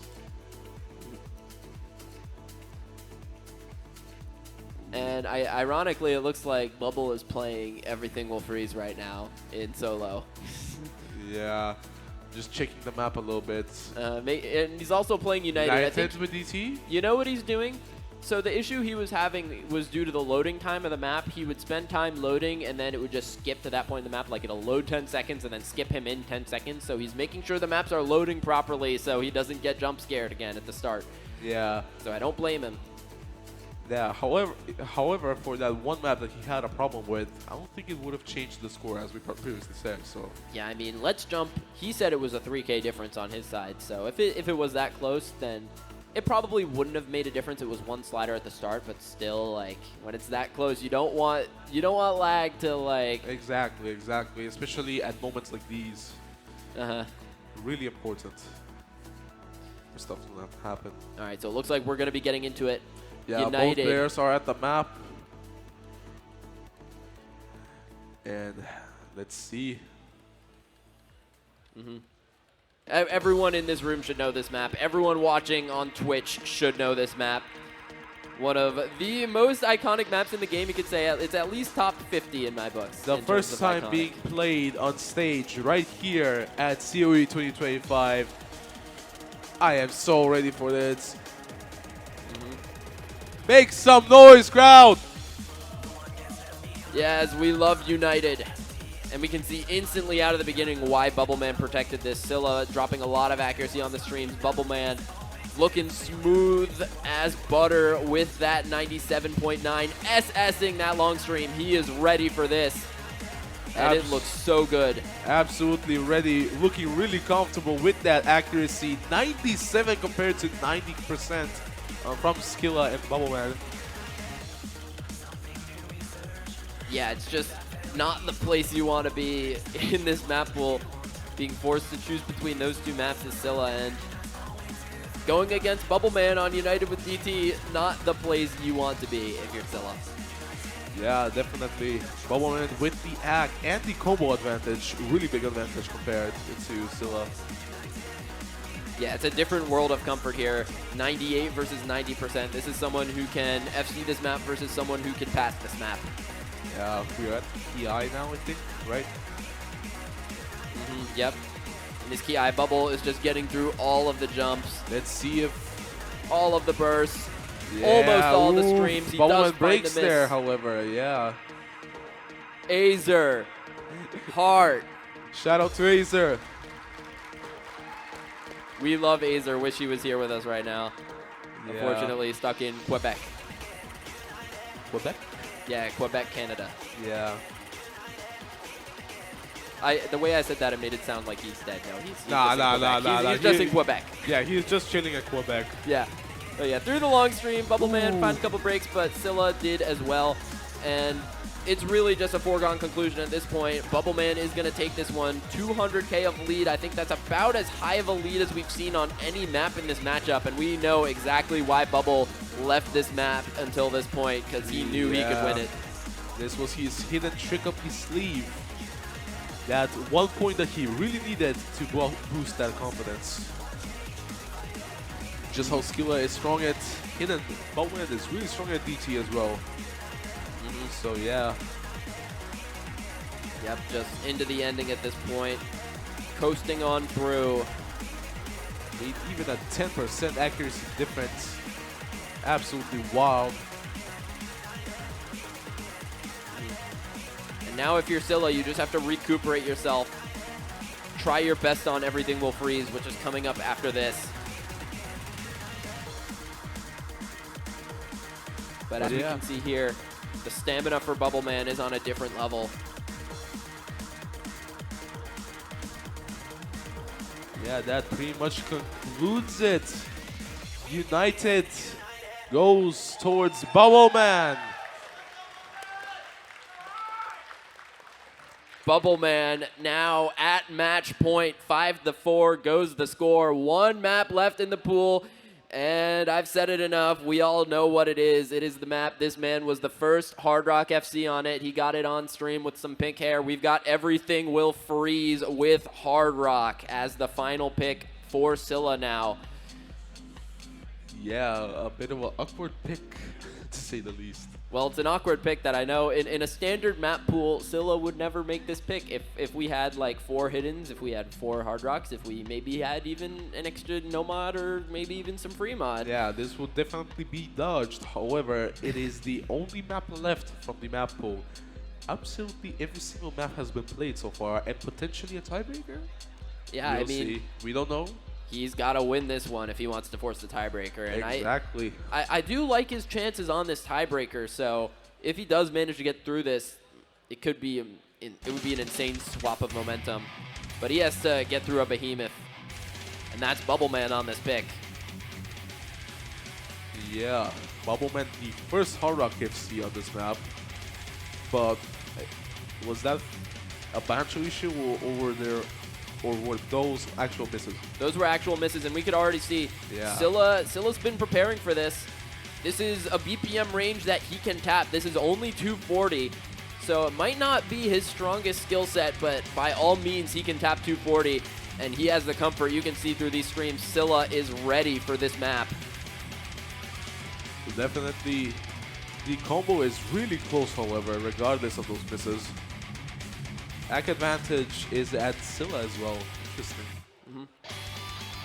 And ironically, it looks like Bubble is playing Everything Will Freeze right now in solo. Yeah, just checking the map a little bit. And he's also playing United. I think, United with DT? you know what he's doing? So the issue he was having was due to the loading time of the map. He would spend time loading, and then it would just skip to that point in the map. Like, it'll load 10 seconds and then skip him in 10 seconds. So he's making sure the maps are loading properly so he doesn't get jump scared again at the start. Yeah. So I don't blame him. Yeah, however, for that one map that he had a problem with, I don't think it would have changed the score as we previously said, so. Yeah, I mean, Let's Jump, he said it was a 3K difference on his side. So if it was that close, then it probably wouldn't have made a difference. It was one slider at the start, but still, like, when it's that close, you don't want lag to, like. Exactly, especially at moments like these. Really important for stuff to not happen. All right, so it looks like we're going to be getting into it. Yeah, United. both players are at the map. And let's see. Everyone in this room should know this map. Everyone watching on Twitch should know this map. One of the most iconic maps in the game, you could say. It's at least top 50 in my books. The first time being played on stage right here at COE 2025. I am so ready for this. Make some noise, crowd! Yes, we love United. And we can see instantly out of the beginning why Bubbleman protected this. Scylla dropping a lot of accuracy on the streams. Bubbleman looking smooth as butter with that 97.9. SSing that long stream. He is ready for this. And it looks so good. Absolutely ready. Looking really comfortable with that accuracy. 97 compared to 90%. From Scylla and Bubbleman. Yeah, it's just not the place you want to be in this map pool. Being forced to choose between those two maps is Scylla, and going against Bubbleman on United with DT, not the place you want to be if you're Scylla. Yeah, definitely. Bubbleman with the act and the combo advantage. Really big advantage compared to Scylla. Yeah, it's a different world of comfort here. 98 versus 90%. This is someone who can FC this map versus someone who can pass this map. Yeah, we're at PI now, I think, right? Yep. And his Ki bubble is just getting through all of the jumps. Let's see if... all of the bursts. Yeah, almost all the streams. He does Bubbleman find breaks the miss. there, however, yeah. Azer. Heart. Shout out to Azer. We love Azer. Wish he was here with us right now. Yeah. Unfortunately, stuck in Quebec. Quebec? Yeah, Quebec, Canada. Yeah. The way I said that, it made it sound like he's dead. No, he's Nah. He's just in Quebec. Yeah, he's just chilling at Quebec. Yeah. But yeah, through the long stream, Bubbleman found a couple breaks, but Scylla did as well. And it's really just a foregone conclusion at this point. Bubbleman is going to take this one. 200K of lead. I think that's about as high of a lead as we've seen on any map in this matchup. And we know exactly why Bubble left this map until this point, because he knew he could win it. This was his hidden trick up his sleeve. That one point that he really needed to boost that confidence. Just how Scylla is strong at hidden. Bubbleman is really strong at DT as well. So yeah. Yep, just into the ending at this point. Coasting on through. Even a 10% accuracy difference. Absolutely wild. And now if you're Scylla, you just have to recuperate yourself. Try your best on Everything Will Freeze, which is coming up after this. But as we can see here, the stamina for Bubbleman is on a different level. Yeah, that pretty much concludes it. United goes towards Bubbleman. Bubbleman now at match point. 5-4 goes the score. One map left in the pool. And I've said it enough. We all know what it is. It is the map. This man was the first Hard Rock FC on it. He got it on stream with some pink hair. We've got Everything Will Freeze with Hard Rock as the final pick for Scylla now. Yeah, a bit of an awkward pick to say the least. Well, it's an awkward pick that I know in a standard map pool, Scylla would never make this pick. If we had like 4 hiddens, if we had 4 hard rocks, if we maybe had even an extra no mod or maybe even some free mod. Yeah, this would definitely be dodged. However, it is the only map left from the map pool. Absolutely every single map has been played so far, and potentially a tiebreaker? Yeah, We'll I mean, see. We don't know. he's got to win this one if he wants to force the tiebreaker. And Exactly. I do like his chances on this tiebreaker. So if he does manage to get through this, it could be it would be an insane swap of momentum. But he has to get through a behemoth, and that's Bubbleman on this pick. Yeah, Bubbleman, the first hard rock FC on this map. But was that a Bancho issue or were those actual misses? Those were actual misses, and we could already see Yeah. Scylla's been preparing for this. This is a BPM range that he can tap. This is only 240, so it might not be his strongest skill set, but by all means, he can tap 240, and he has the comfort. You can see through these streams, Scylla is ready for this map. Definitely, the combo is really close, however, regardless of those misses. Ack advantage is at Scylla as well. Interesting.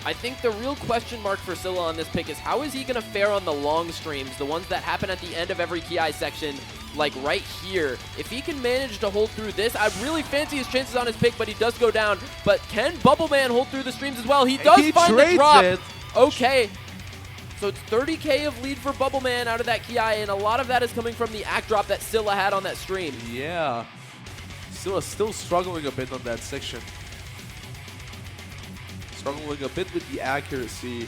I think the real question mark for Scylla on this pick is how is he going to fare on the long streams, the ones that happen at the end of every KI section, like right here. If he can manage to hold through this, I really fancy his chances on his pick, but he does go down. But can Bubbleman hold through the streams as well? He does find the trades drop. it. Okay. So it's 30k of lead for Bubbleman out of that KI, and a lot of that is coming from the act drop that Scylla had on that stream. Yeah. Scylla still struggling a bit on that section. Struggling a bit with the accuracy.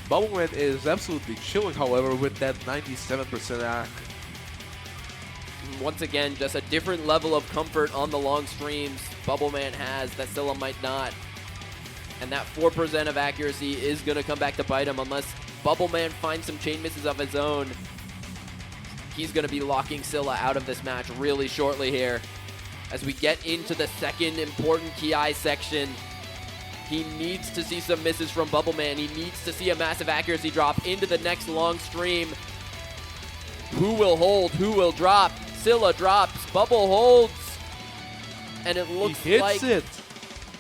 Bubbleman is absolutely chilling, however, with that 97% act. Once again, just a different level of comfort on the long streams Bubbleman has that Scylla might not. And that 4% of accuracy is going to come back to bite him unless Bubbleman finds some chain misses of his own. He's going to be locking Scylla out of this match really shortly here. As we get into the second important KI section, he needs to see some misses from Bubbleman. He needs to see a massive accuracy drop into the next long stream. Who will hold? Who will drop? Scylla drops. Bubble holds. And it looks He hits like it.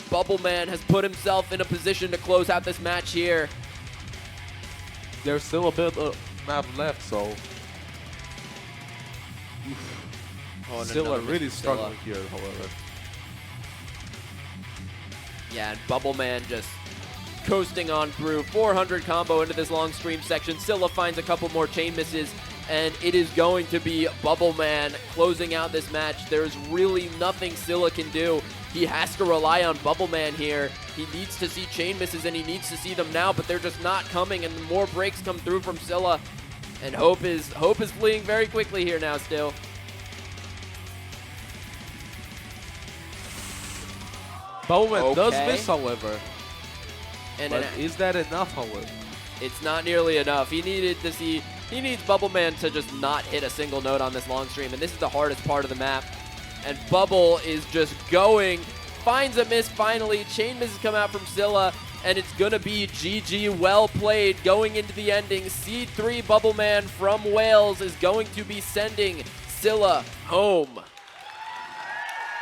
Bubbleman has put himself in a position to close out this match here. There's still a bit of map left, so Oh, and Scylla another really miss from struggling here, however. Yeah, and Bubbleman just coasting on through. 400 combo into this long stream section. Scylla finds a couple more chain misses, and it is going to be Bubbleman closing out this match. There's really nothing Scylla can do. He has to rely on Bubbleman here. He needs to see chain misses, and he needs to see them now, but they're just not coming, and more breaks come through from Scylla. And Hope is fleeing very quickly here now still. Bubbleman does Okay. miss, however. And But an- is that enough, however? It's not nearly enough. He needs Bubbleman to just not hit a single note on this long stream, and this is the hardest part of the map. And Bubble is just going, finds a miss finally. Chain misses come out from Scylla, and it's gonna be GG. Well played going into the ending. Seed 3 Bubbleman from Wales is going to be sending Scylla home.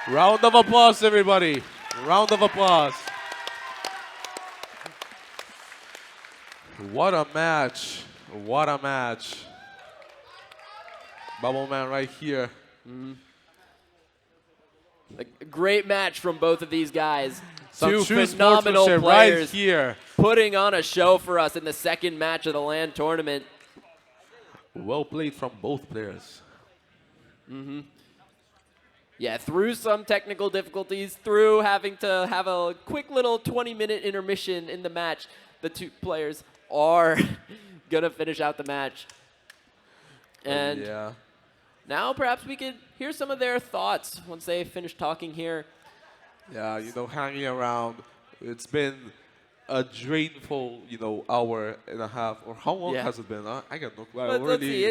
Round of applause, everybody. Round of applause. What a match. What a match. Bubbleman right here. A great match from both of these guys. Some Two true phenomenal sportsmanship players right here. putting on a show for us in the second match of the LAN tournament. Well played from both players. Yeah, through some technical difficulties, through having to have a quick little 20-minute intermission in the match, the two players are going to finish out the match. And yeah. now perhaps we could hear some of their thoughts once they finish talking here. Yeah, you know, hanging around. It's been a drainful, you know, hour and a half. Or how long Yeah. has it been? I got no clue. Let's see.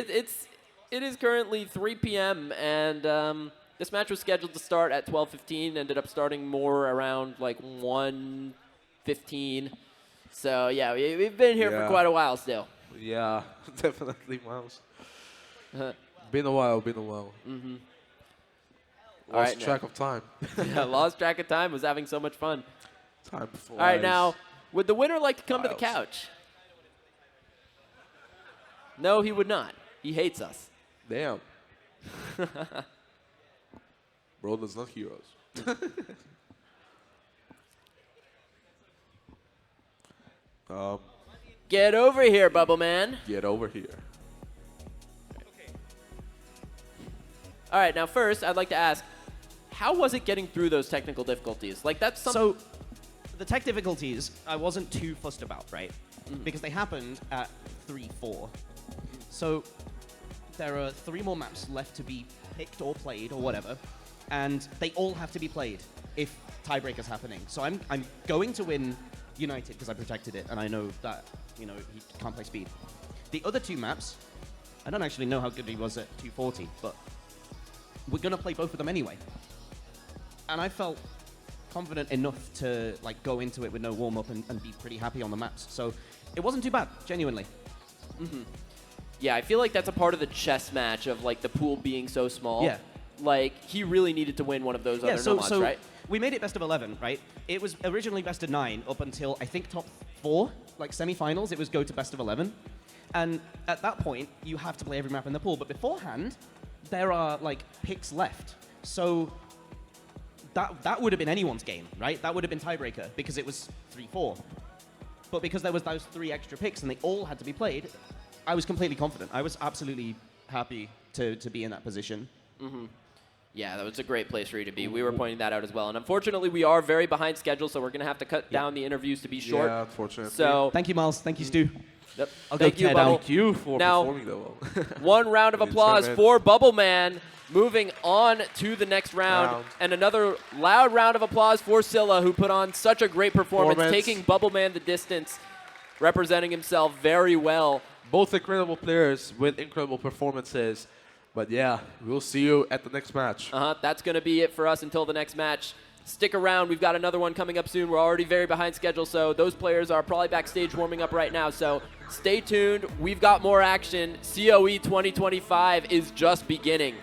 It is currently 3 p.m. and this match was scheduled to start at 12:15. Ended up starting more around like 1:15. So yeah, we've been here for Yeah. quite a while still. Yeah, definitely, Miles. Been a while, been a while. Mm-hmm. Lost track of time. Yeah, lost track of time. Was having so much fun. Time flies. All right, now, would the winner like to come to the Miles. couch? No, he would not. He hates us. Damn. Brothers, not heroes. Get over here, Bubbleman. Get over here. All right, now first, I'd like to ask, how was it getting through those technical difficulties? Like, that's something... So, the tech difficulties, I wasn't too fussed about, right? Because they happened at 3-4. So, there are 3 more maps left to be picked or played or whatever, and they all have to be played if tiebreaker's happening. So I'm going to win United because I protected it, and I know that, you know, he can't play speed. The other 2 maps, I don't actually know how good he was at 240, but we're going to play both of them anyway. And I felt confident enough to like go into it with no warm-up and be pretty happy on the maps. So it wasn't too bad, genuinely. Yeah, I feel like that's a part of the chess match of like the pool being so small. Yeah. Like, he really needed to win one of those other nomads, right? We made it best of 11, right? It was originally best of 9 up until, I think, top 4, like semi-finals. It was go to best of 11. And at that point, you have to play every map in the pool. But beforehand, there are, like, picks left. So that would have been anyone's game, right? That would have been tiebreaker because it was 3-4. But because there was those 3 extra picks and they all had to be played, I was completely confident. I was absolutely happy to be in that position. Yeah, that was a great place for you to be. We were pointing that out as well. And unfortunately, we are very behind schedule, so we're going to have to cut down the interviews to be short. Yeah, unfortunately. So, Thank you, Miles. Thank you, Stu. yep. I'll go Thank you, tear Bubble. down. Thank you for Now- performing that well. One round of Good applause tournament. for Bubbleman. Moving on to the next round. And another loud round of applause for Scylla, who put on such a great performance, taking Bubbleman the distance, representing himself very well. Both incredible players with incredible performances. But yeah, we'll see you at the next match. That's going to be it for us until the next match. Stick around. We've got another one coming up soon. We're already very behind schedule, so those players are probably backstage warming up right now. So stay tuned. We've got more action. COE 2025 is just beginning.